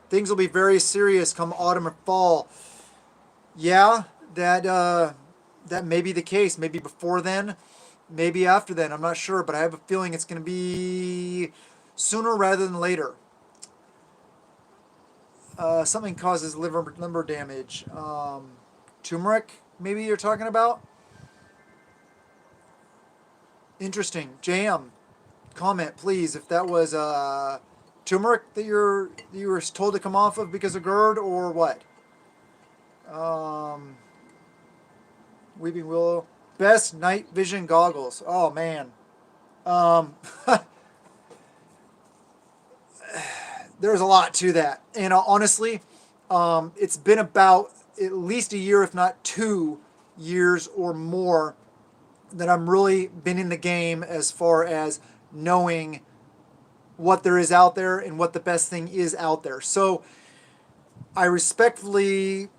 Things will be very serious come autumn or fall. Yeah, that may be the case. Maybe before then, maybe after then. I'm not sure, but I have a feeling it's going to be sooner rather than later. Something causes liver damage. Turmeric? maybe you're talking about. Interesting. Jam, comment please if that was turmeric that you were told to come off of because of GERD or what. Um, Weeping Willow, best night vision goggles. Oh man. Um, there's a lot to that, and honestly, it's been about at least a year, if not 2 years or more, that I'm really been in the game as far as knowing what there is out there and what the best thing is out there. So I respectfully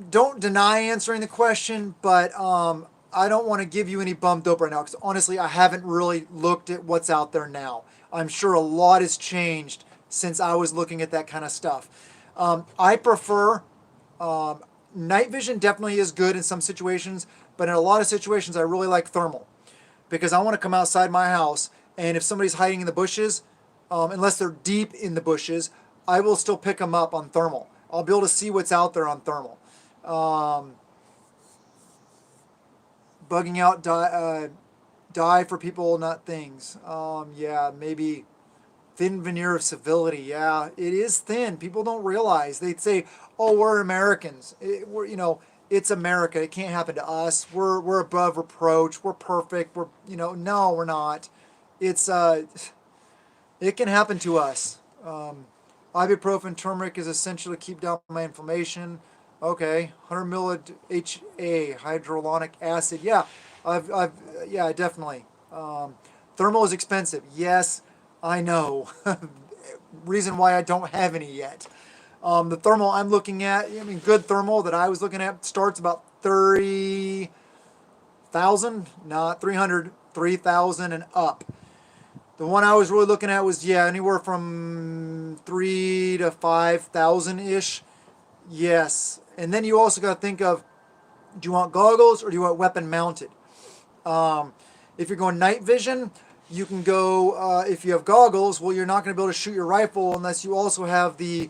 don't deny answering the question, but I don't want to give you any bum dope right now because honestly, I haven't really looked at what's out there now. I'm sure a lot has changed since I was looking at that kind of stuff. I prefer night vision. Definitely is good in some situations, but in a lot of situations, I really like thermal because I want to come outside my house, and if somebody's hiding in the bushes, unless they're deep in the bushes, I will still pick them up on thermal. I'll be able to see what's out there on thermal. Bugging out die for people, not things. Yeah, maybe thin veneer of civility. Yeah, it is thin. People don't realize. They'd say, "Oh, we're Americans. It's America. It can't happen to us. We're above reproach. We're perfect. No, we're not. It's it can happen to us. Ibuprofen, turmeric is essential to keep down my inflammation. Okay, 100 milliliter HA, hydrolonic acid. Yeah, yeah, definitely. Thermal is expensive. Yes, I know. Reason why I don't have any yet. The thermal I'm looking at, good thermal that I was looking at starts about 30,000, not 300, 3,000 and up. The one I was really looking at was, yeah, anywhere from 3 to 5,000 ish. Yes. And then you also got to think of, do you want goggles or do you want weapon mounted? If you're going night vision, you can go, if you have goggles, well, you're not going to be able to shoot your rifle unless you also have the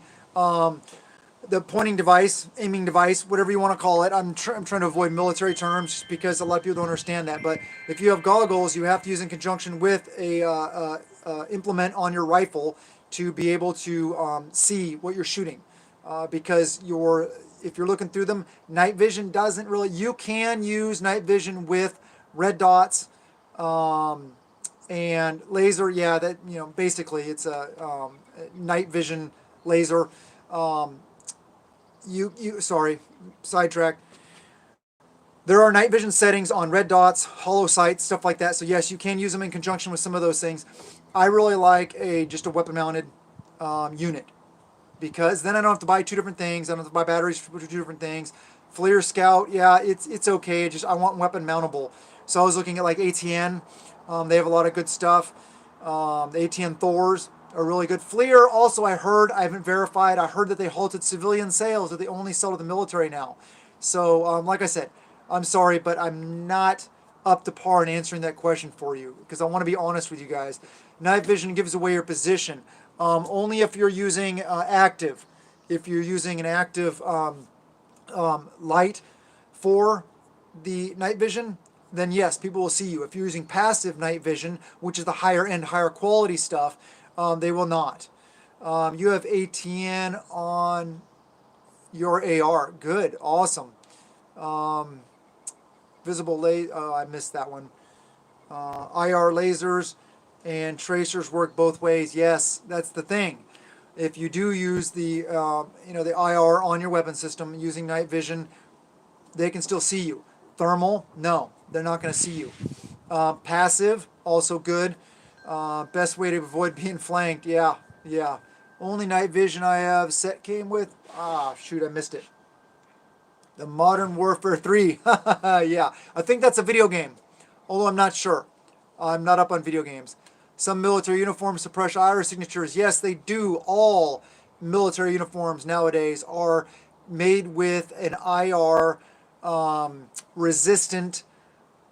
pointing device, aiming device, whatever you want to call it. I'm trying to avoid military terms just because a lot of people don't understand that. But if you have goggles, you have to use in conjunction with a implement on your rifle to be able to see what you're shooting. Because if you're looking through them, night vision doesn't really. You can use night vision with red dots and laser. Yeah, that basically it's a night vision laser. Sorry, sidetrack. There are night vision settings on red dots, hollow sights, stuff like that. So yes, you can use them in conjunction with some of those things. I really like just a weapon mounted unit because then I don't have to buy two different things. I don't have to buy batteries for two different things. FLIR Scout, yeah, it's okay. I want weapon mountable. So I was looking at like ATN. They have a lot of good stuff. The ATN Thors are really good. FLIR also, I haven't verified, I heard that they halted civilian sales, that they only sell to the military now. So, like I said, I'm sorry, but I'm not up to par in answering that question for you because I want to be honest with you guys. Night vision gives away your position. Only if you're using active. If you're using an active light for the night vision, then yes, people will see you. If you're using passive night vision, which is the higher end, higher quality stuff, they will not. You have ATN on your AR. Good, awesome. Visible laser. Oh, I missed that one. IR lasers and tracers work both ways. Yes, that's the thing. If you do use the the IR on your weapon system using night vision, they can still see you. Thermal, no, they're not going to see you. Passive, also good. Best way to avoid being flanked. Yeah. Only night vision I have set came with. Shoot, I missed it. The Modern Warfare 3. Yeah, I think that's a video game, although I'm not sure. I'm not up on video games. Some military uniforms suppress iris signatures. Yes, they do. All military uniforms nowadays are made with an IR resistant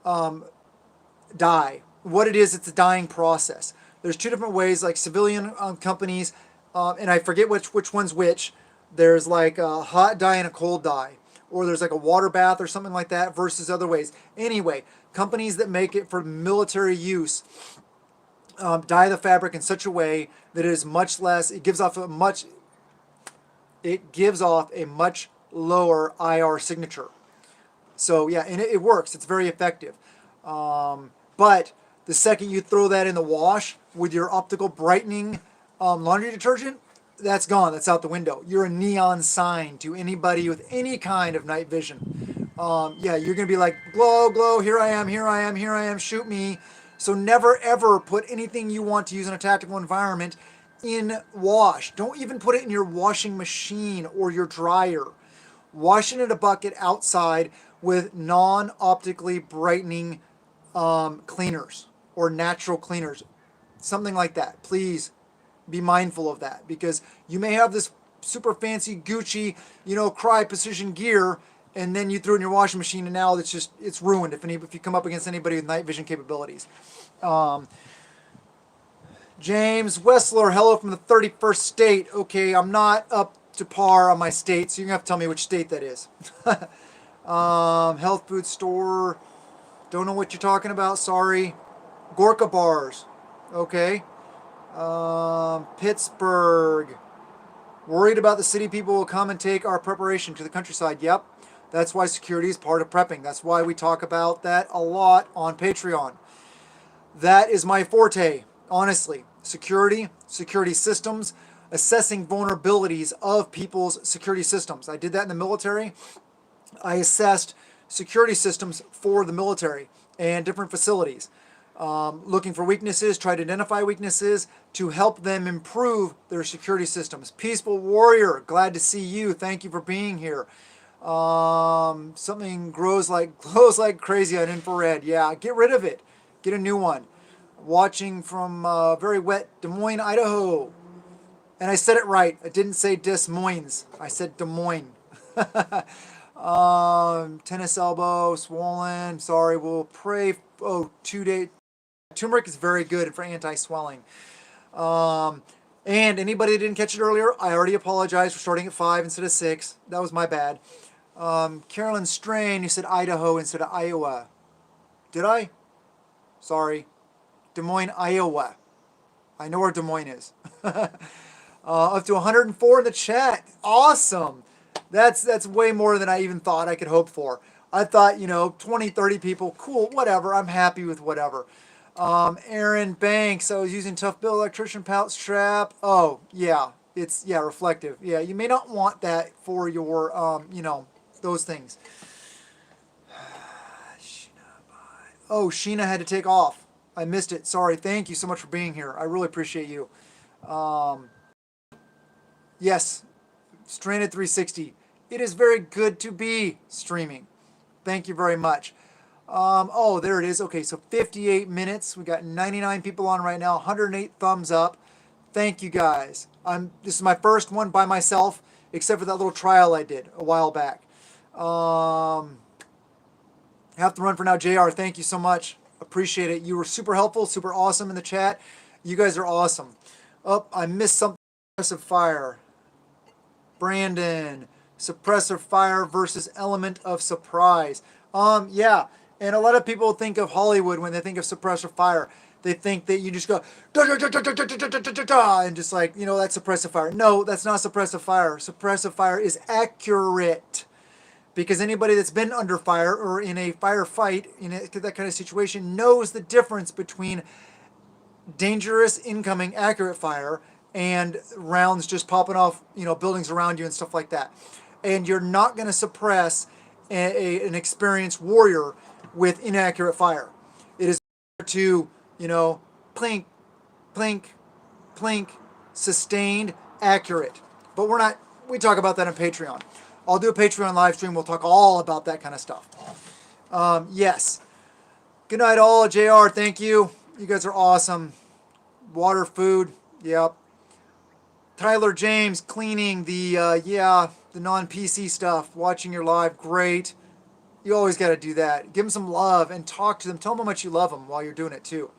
dye. What it is, it's a dyeing process. There's two different ways, like civilian companies, and I forget which one's which. There's like a hot dye and a cold dye. or there's like a water bath or something like that versus other ways. Anyway, companies that make it for military use dye the fabric in such a way that it is much less, it gives off a much lower IR signature. So yeah, and it works. It's very effective. But the second you throw that in the wash with your optical brightening laundry detergent, that's gone. That's out the window. You're a neon sign to anybody with any kind of night vision. Yeah, you're going to be like, glow, glow, here I am, here I am, here I am, shoot me. So never ever put anything you want to use in a tactical environment in wash. Don't even put it in your washing machine or your dryer. Wash it in a bucket outside with non-optically brightening cleaners or natural cleaners. Something like that. Please be mindful of that, because you may have this super fancy Gucci, Cry precision gear, and then you threw it in your washing machine, and now it's ruined if you come up against anybody with night vision capabilities. James Wessler, hello from the 31st state. Okay, I'm not up to par on my state, so you're gonna have to tell me which state that is. Health food store. Don't know what you're talking about. Sorry. Gorka bars. Okay. Pittsburgh. Worried about the city people will come and take our preparation to the countryside. Yep. That's why security is part of prepping. That's why we talk about that a lot on Patreon. That is my forte, honestly. Security systems, assessing vulnerabilities of people's security systems. I did that in the military. I assessed security systems for the military and different facilities. Looking for weaknesses, try to identify weaknesses to help them improve their security systems. Peaceful Warrior, glad to see you. Thank you for being here. Something glows like crazy on infrared. Yeah, get rid of it. Get a new one. Watching from very wet Des Moines, Idaho. And I said it right. I didn't say Des Moines. I said Des Moines. Tennis elbow, swollen. Sorry, we'll pray. 2 day. Turmeric is very good for anti-swelling. And anybody that didn't catch it earlier, I already apologize for starting at 5 instead of 6. That was my bad. Carolyn Strain, you said Idaho instead of Iowa. Did I? Sorry. Des Moines, Iowa. I know where Des Moines is. Up to 104 in the chat. Awesome. That's way more than I even thought I could hope for. I thought, 20, 30 people. Cool, whatever. I'm happy with whatever. Aaron Banks, I was using Tough Bill electrician pouch strap. Oh, yeah. It's, reflective. Yeah, you may not want that for your, those things. Oh, Sheena had to take off. I missed it. Sorry. Thank you so much for being here. I really appreciate you. Yes, Stranded 360. It is very good to be streaming. Thank you very much. Oh, there it is. Okay, so 58 minutes. We got 99 people on right now. 108 thumbs up. Thank you guys. This is my first one by myself, except for that little trial I did a while back. I have to run for now. JR, thank you so much. Appreciate it. You were super helpful, super awesome in the chat. You guys are awesome. Oh, I missed something. Suppressive fire. Brandon. Suppressor fire versus element of surprise. Yeah. And a lot of people think of Hollywood when they think of suppressor fire. They think that you just go da, da, da, da, da, da, da, da, da, da, and just like, that's suppressive fire. No, that's not suppressive fire. Suppressive fire is accurate. Because anybody that's been under fire or in a firefight, in that kind of situation, knows the difference between dangerous incoming accurate fire and rounds just popping off, buildings around you and stuff like that. And you're not going to suppress an experienced warrior with inaccurate fire. It is to, plink, plink, plink, sustained, accurate. But we talk about that on Patreon. I'll do a Patreon live stream. We'll talk all about that kind of stuff. Yes. Good night all. JR, thank you. You guys are awesome. Water, food. Yep. Tyler James, cleaning the non-PC stuff. Watching your live. Great. You always got to do that. Give them some love and talk to them. Tell them how much you love them while you're doing it too.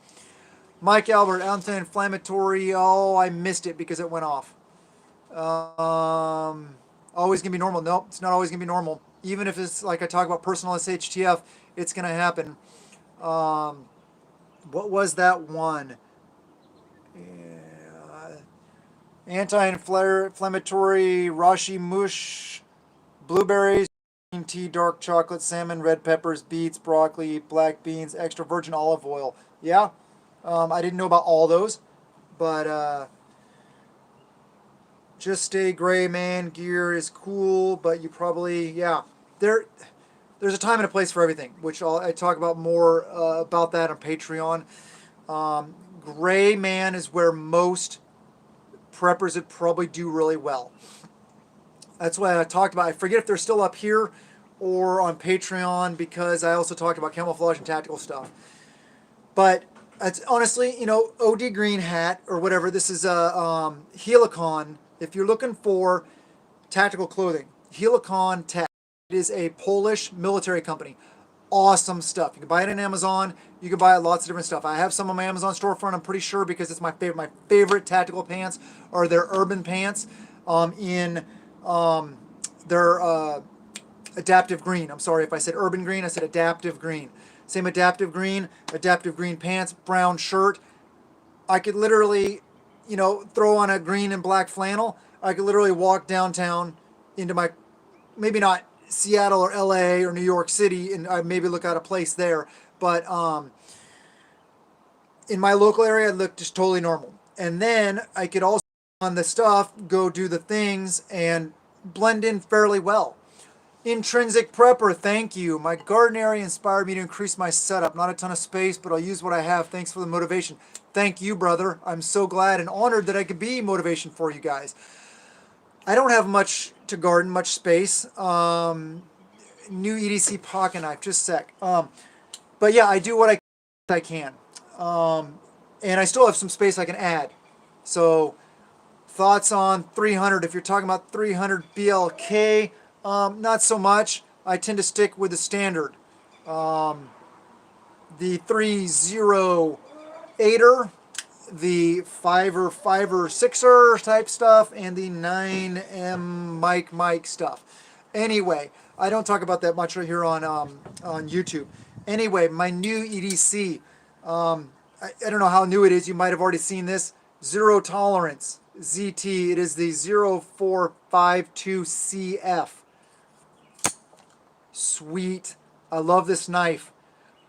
Mike Albert, anti-inflammatory. Oh, I missed it because it went off. Always going to be normal. Nope, it's not always going to be normal. Even if it's like I talk about personal SHTF, it's going to happen. Um, what was that one? Anti-inflammatory rashi mush, blueberries, green tea, dark chocolate, salmon, red peppers, beets, broccoli, black beans, extra virgin olive oil. Yeah, I didn't know about all those, but just stay gray, man. Gear is cool, but you probably, yeah. There, there's a time and a place for everything, which I talk about more about that on Patreon. Gray, man, is where most preppers would probably do really well. That's why I talked about. I forget if they're still up here or on Patreon because I also talked about camouflage and tactical stuff. But it's honestly, OD green hat or whatever. This is a Helicon. If you're looking for tactical clothing, Helicon Tech. It is a Polish military company. Awesome stuff. You can buy it on Amazon. You can buy lots of different stuff. I have some on my Amazon storefront. I'm pretty sure because it's my favorite. My favorite tactical pants are their urban pants in their adaptive green. I'm sorry if I said urban green. I said adaptive green. Same adaptive green pants, brown shirt. I could literally, throw on a green and black flannel. I could literally walk downtown into my, maybe not Seattle or LA or New York City, and I maybe look at a place there. But in my local area, it looked just totally normal. And then I could also on the stuff go do the things and blend in fairly well. Intrinsic Prepper, thank you. My garden area inspired me to increase my setup. Not a ton of space, but I'll use what I have. Thanks for the motivation. Thank you, brother. I'm so glad and honored that I could be motivation for you guys. I don't have much to garden, much space. New EDC pocket knife, just a sec. But yeah, I do what I can. And I still have some space I can add. So thoughts on 300? If you're talking about 300 BLK, not so much. I tend to stick with the standard. The 308er, the 5er, 6er type stuff, and the 9M Mike stuff. Anyway, I don't talk about that much right here on YouTube. Anyway, my new EDC. I don't know how new it is. You might have already seen this. Zero tolerance. ZT. It is the 0452CF. Sweet. I love this knife.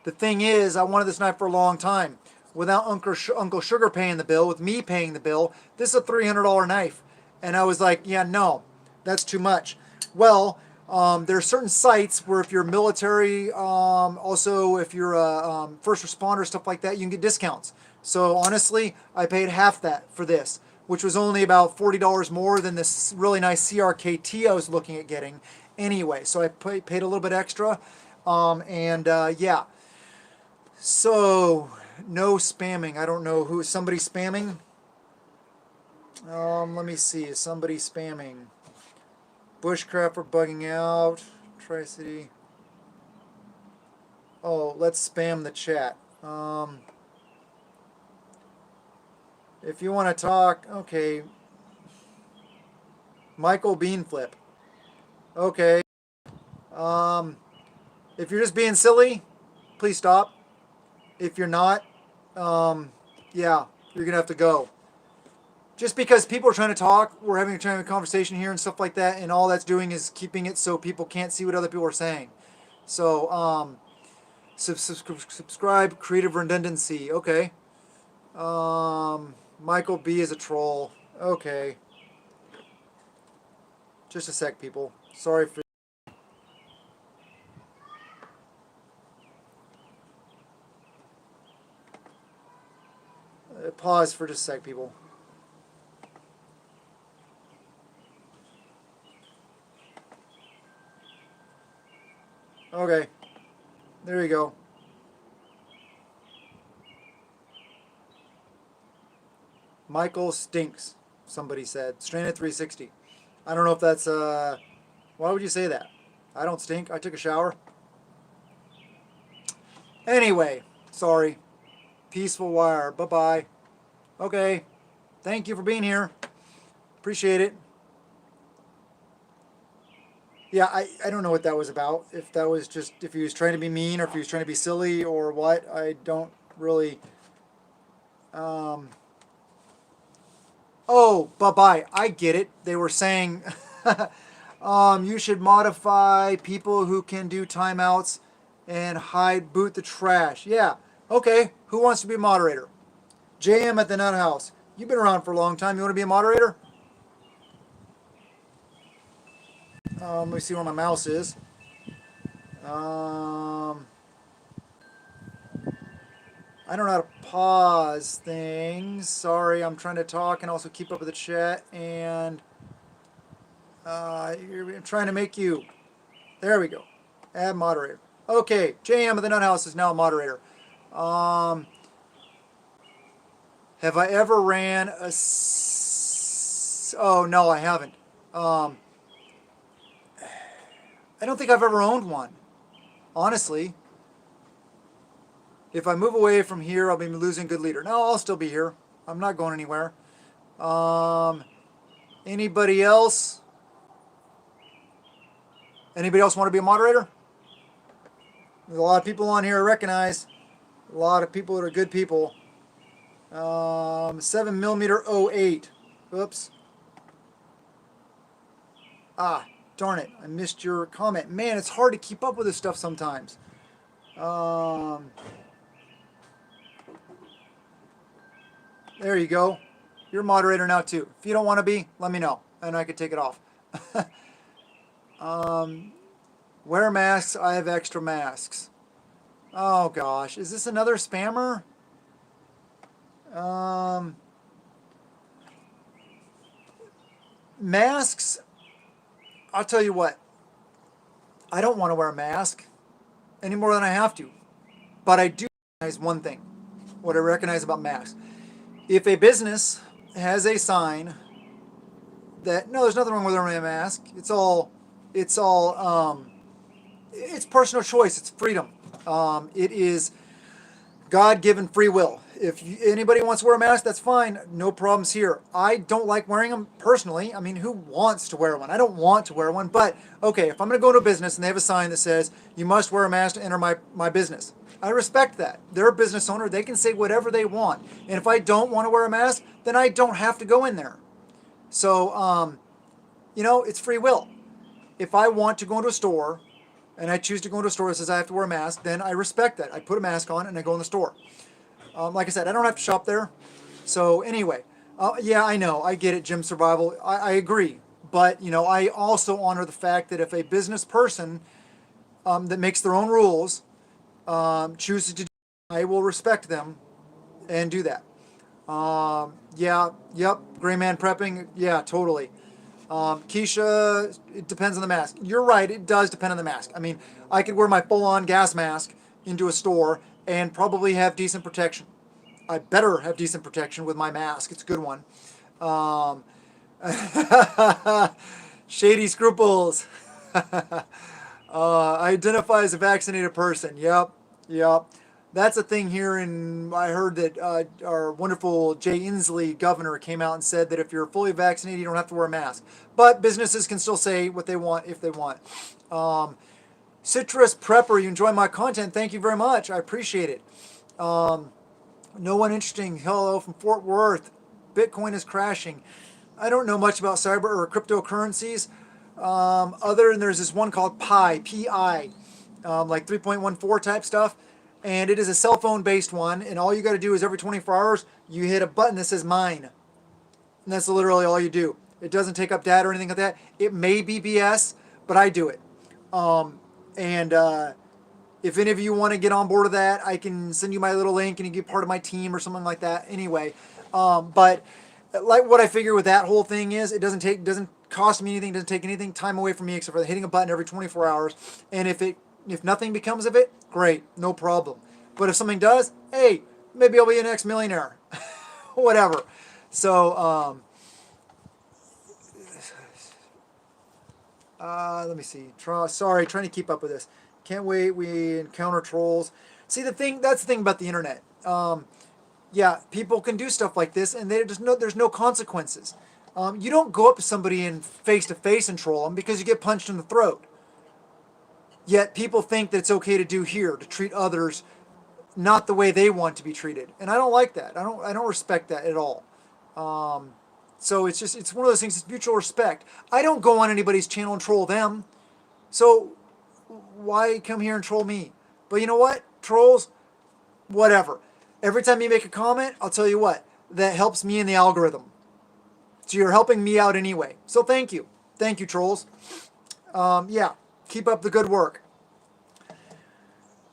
The thing is, I wanted this knife for a long time. Without Uncle Sugar paying the bill, with me paying the bill, this is a $300 knife. And I was like, yeah, no, that's too much. Well, there are certain sites where if you're military, also if you're a first responder, stuff like that, you can get discounts. So honestly, I paid half that for this, which was only about $40 more than this really nice CRKT I was looking at getting anyway. So I paid a little bit extra. Yeah. So, no spamming. I don't know who. Is somebody spamming? Let me see. Is somebody spamming? Bushcrafter bugging out. Tri-City. Oh, let's spam the chat. If you want to talk, okay. Michael Beanflip. Okay. If you're just being silly, please stop. If you're not, yeah, you're going to have to go. Just because people are trying to talk, we're having a conversation here and stuff like that, and all that's doing is keeping it so people can't see what other people are saying. So, subscribe, creative redundancy, okay. Michael B is a troll, okay. Just a sec, people. Sorry for... Pause for just a sec, people. Okay. There you go. Michael stinks, somebody said. Stranded 360. I don't know if that's... Why would you say that? I don't stink. I took a shower. Anyway, sorry. Peaceful Wire. Bye-bye. Okay. Thank you for being here. Appreciate it. Yeah, I don't know what that was about. If that was just if he was trying to be mean or if he was trying to be silly or what, I don't really. Um, oh, bye bye. I get it. They were saying, you should modify people who can do timeouts and hide boot the trash. Yeah. Okay. Who wants to be a moderator? JM at the Nut House. You've been around for a long time. You want to be a moderator? Let me see where my mouse is. Um, I don't know how to pause things. Sorry, I'm trying to talk and also keep up with the chat. And I'm trying to make you. There we go. Add moderator. Okay, JM of the Nut House is now a moderator. Um, have I ever ran a? Oh no, I haven't. Um, I don't think I've ever owned one. Honestly, if I move away from here, I'll be losing good leader. No, I'll still be here. I'm not going anywhere. Um, anybody else? Anybody else want to be a moderator? There's a lot of people on here I recognize. A lot of people that are good people. 7mm 08. Oops. Ah, darn it. I missed your comment. Man, it's hard to keep up with this stuff sometimes. There you go. You're a moderator now too. If you don't want to be, let me know and I could take it off. Wear masks. I have extra masks. Oh gosh, is this another spammer? Masks. I'll tell you what. I don't want to wear a mask any more than I have to, but I do recognize one thing. What I recognize about masks: if a business has a sign that no, there's nothing wrong with wearing a mask. It's it's personal choice. It's freedom. It is God-given free will. If anybody wants to wear a mask, that's fine. No problems here. I don't like wearing them personally. I mean, who wants to wear one? I don't want to wear one. But, okay, if I'm going to go to a business and they have a sign that says, you must wear a mask to enter my business, I respect that. They're a business owner. They can say whatever they want. And if I don't want to wear a mask, then I don't have to go in there. So, it's free will. If I want to go into a store and I choose to go into a store that says I have to wear a mask, then I respect that. I put a mask on and I go in the store. Like I said, I don't have to shop there. So anyway, yeah, I know. I get it, Jim Survival. I agree. But, I also honor the fact that if a business person that makes their own rules chooses to do it, I will respect them and do that. Yeah, yep, Gray Man Prepping, yeah, totally. Keisha, it depends on the mask. You're right, it does depend on the mask. I mean, I could wear my full-on gas mask into a store and probably have decent protection. I better have decent protection with my mask. It's a good one. Shady Scruples. Identify as a vaccinated person. Yep, yep. That's a thing here, and I heard that our wonderful Jay Inslee governor came out and said that if you're fully vaccinated, you don't have to wear a mask. But businesses can still say what they want if they want. Citrus Prepper, you enjoy my content. Thank you very much. I appreciate it. No one interesting. Hello from Fort Worth. Bitcoin is crashing. I don't know much about cyber or cryptocurrencies. Other than there's this one called Pi, P-I, like 3.14 type stuff. And it is a cell phone based one. And all you got to do is every 24 hours, you hit a button that says mine. And that's literally all you do. It doesn't take up data or anything like that. It may be BS, but I do it. If any of you want to get on board of that, I can send you my little link and you get part of my team or something like that. Anyway, but like what I figure with that whole thing is, it doesn't cost me anything, doesn't take anything time away from me except for hitting a button every 24 hours. And if nothing becomes of it, great, no problem. But if something does, hey, maybe I'll be an ex-millionaire, whatever. So let me see. Sorry, trying to keep up with this. Can't wait. We encounter trolls. See, that's the thing about the internet. Yeah, people can do stuff like this, and there's no consequences. You don't go up to somebody and face to face and troll them because you get punched in the throat. Yet people think that it's okay to do here, to treat others not the way they want to be treated, and I don't like that. I don't respect that at all. So it's one of those things. It's mutual respect. I don't go on anybody's channel and troll them. So why come here and troll me? But you know what? Trolls, whatever. Every time you make a comment, I'll tell you what, that helps me in the algorithm. So you're helping me out anyway. So thank you. Thank you, trolls. Yeah, keep up the good work.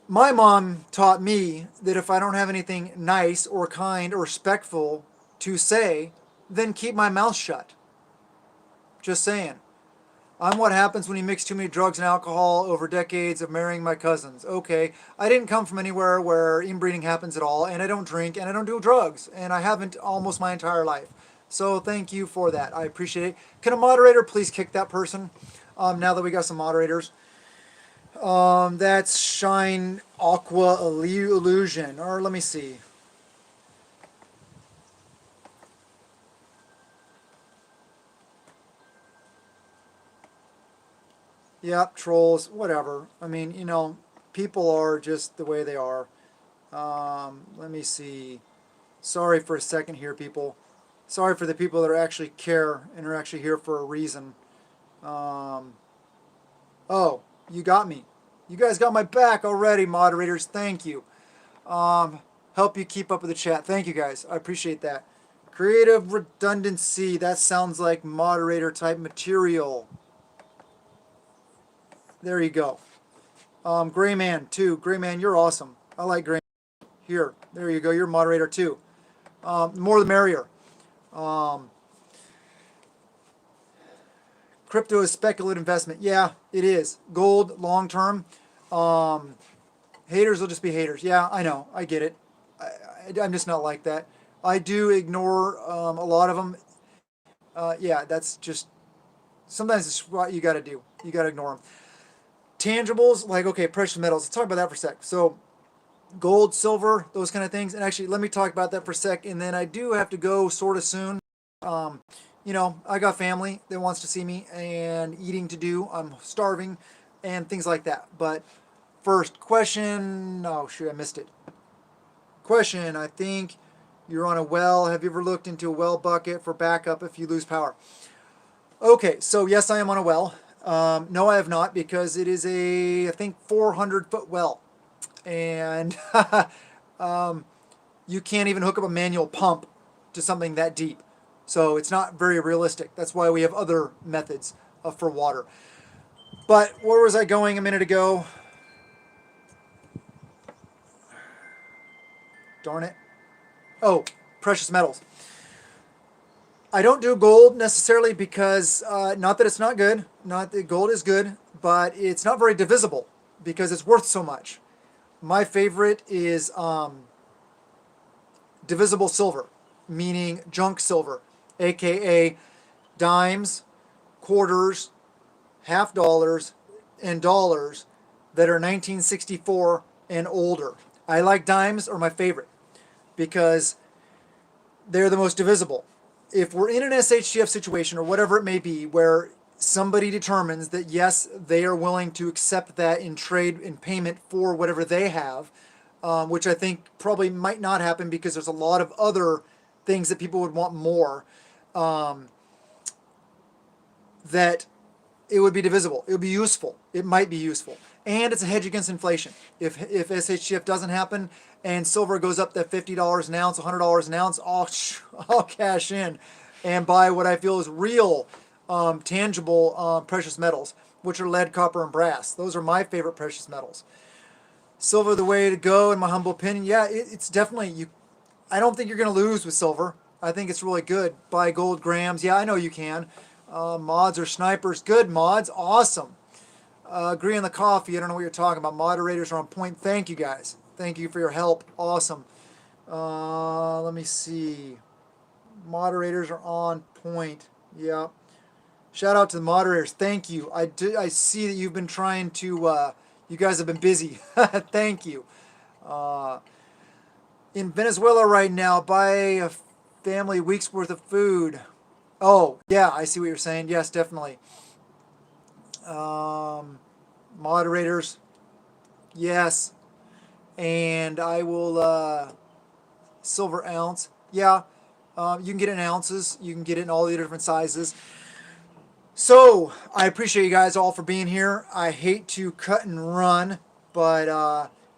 My mom taught me that if I don't have anything nice or kind or respectful to say, then keep my mouth shut. Just saying. I'm what happens when you mix too many drugs and alcohol over decades of marrying my cousins. Okay, I didn't come from anywhere where inbreeding happens at all, and I don't drink, and I don't do drugs, and I haven't almost my entire life. So thank you for that. I appreciate it. Can a moderator please kick that person? Now that we got some moderators. That's Shine Aqua Illusion, or let me see. Yep, trolls, whatever. I mean, people are just the way they are. Let me see. Sorry for a second here, people. Sorry for the people that actually care and are actually here for a reason. Oh, you got me. You guys got my back already, moderators. Thank you. Help you keep up with the chat. Thank you, guys. I appreciate that. Creative redundancy. That sounds like moderator type material. There you go. Gray Man, too. Gray Man, you're awesome. I like Gray Man. Here. There you go. You're a moderator, too. More the merrier. Crypto is speculative investment. Yeah, it is. Gold, long term. Haters will just be haters. Yeah, I know. I get it. I'm just not like that. I do ignore a lot of them. Yeah, that's just... Sometimes it's what you got to do. You got to ignore them. Tangibles, like, okay, precious metals. Let's talk about that for a sec. So, gold, silver, those kind of things. And actually, let me talk about that for a sec. And then I do have to go sort of soon. I got family that wants to see me and eating to do. I'm starving and things like that. But first, question. Oh, shoot, I missed it. Question, I think you're on a well. Have you ever looked into a well bucket for backup if you lose power? Okay, so yes, I am on a well. No, I have not, because it is a, I think, 400-foot well. And you can't even hook up a manual pump to something that deep. So it's not very realistic. That's why we have other methods for water. But where was I going a minute ago? Darn it. Oh, precious metals. I don't do gold necessarily because, not that it's not good, not that gold is good, but it's not very divisible because it's worth so much. My favorite is divisible silver, meaning junk silver, aka dimes, quarters, half dollars, and dollars that are 1964 and older. I like dimes, are my favorite because they're the most divisible. If we're in an SHTF situation or whatever it may be where somebody determines that yes, they are willing to accept that in trade in payment for whatever they have, which I think probably might not happen because there's a lot of other things that people would want more, that it would be divisible. It would be useful. It might be useful. And it's a hedge against inflation. If SHTF doesn't happen and silver goes up to $50 an ounce, $100 an ounce, I'll cash in and buy what I feel is real, tangible precious metals, which are lead, copper, and brass. Those are my favorite precious metals. Silver the way to go, in my humble opinion. Yeah, it's definitely... I don't think you're going to lose with silver. I think it's really good. Buy gold grams. Yeah, I know you can. Mods or snipers. Good mods. Awesome. Agree on the coffee. I don't know what you're talking about. Moderators are on point. Thank you, guys. Thank you for your help. Awesome. Let me see. Moderators are on point. Yeah. Shout out to the moderators. Thank you. I see that you've been trying to... you guys have been busy. Thank you. In Venezuela right now, buy a family week's worth of food. Oh, yeah, I see what you're saying. Yes, definitely. Um, Moderators, yes. And I will, silver ounce. Yeah, you can get it in ounces. You can get it in all the different sizes. So I appreciate you guys all for being here. I hate to cut and run, but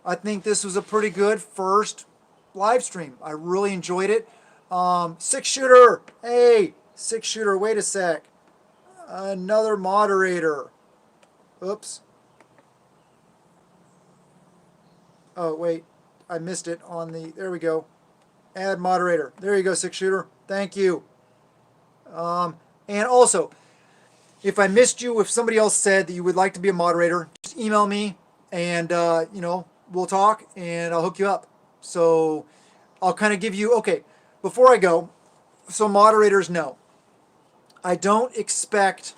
I think this was a pretty good first live stream. I really enjoyed it. Six shooter, hey, six shooter. Wait a sec. Another moderator. Oops. Oh wait, I missed it on the. There we go. Add moderator. There you go, six shooter. Thank you. And also, if I missed you, if somebody else said that you would like to be a moderator, just email me and, we'll talk and I'll hook you up. So I'll kind of give you, okay, before I go, so moderators know, I don't expect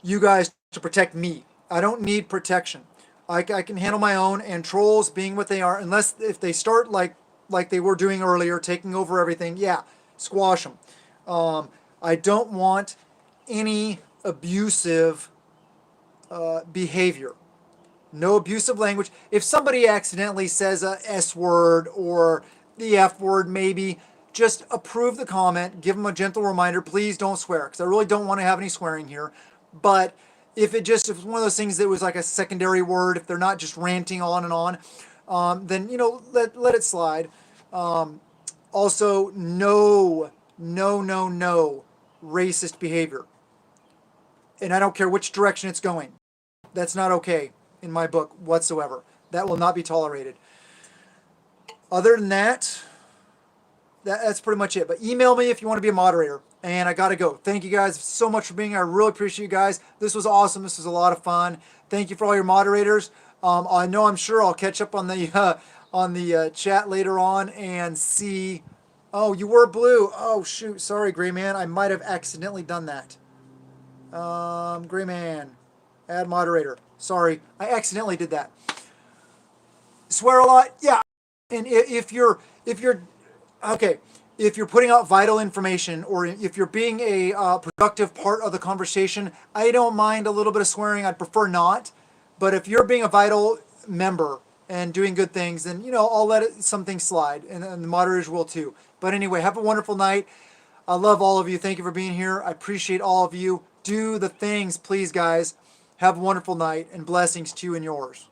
you guys to protect me. I don't need protection. I can handle my own, and trolls being what they are, unless if they start like they were doing earlier, taking over everything, yeah, squash them. I don't want any abusive behavior. No abusive language. If somebody accidentally says a S word or the F word, maybe just approve the comment, give them a gentle reminder, please don't swear, because I really don't want to have any swearing here. But if if it's one of those things that was like a secondary word, if they're not just ranting on and on, then let it slide. Also, no racist behavior, and I don't care which direction it's going. That's not okay in my book whatsoever. That will not be tolerated. Other than that, that's pretty much it. But email me if you want to be a moderator. And I got to go. Thank you guys so much for being here. I really appreciate you guys. This was awesome. This was a lot of fun. Thank you for all your moderators. I know I'm sure I'll catch up on the chat later on and see. Oh, you were blue. Oh, shoot. Sorry, Gray Man. I might have accidentally done that. Gray Man. Add moderator. Sorry. I accidentally did that. Swear a lot? Yeah. And if you're okay, if you're putting out vital information, or if you're being a productive part of the conversation, I don't mind a little bit of swearing. I'd prefer not. But if you're being a vital member and doing good things, then I'll let some things slide, and the moderators will too. But anyway, have a wonderful night. I love all of you. Thank you for being here. I appreciate all of you. Do the things, please, guys. Have a wonderful night, and blessings to you and yours.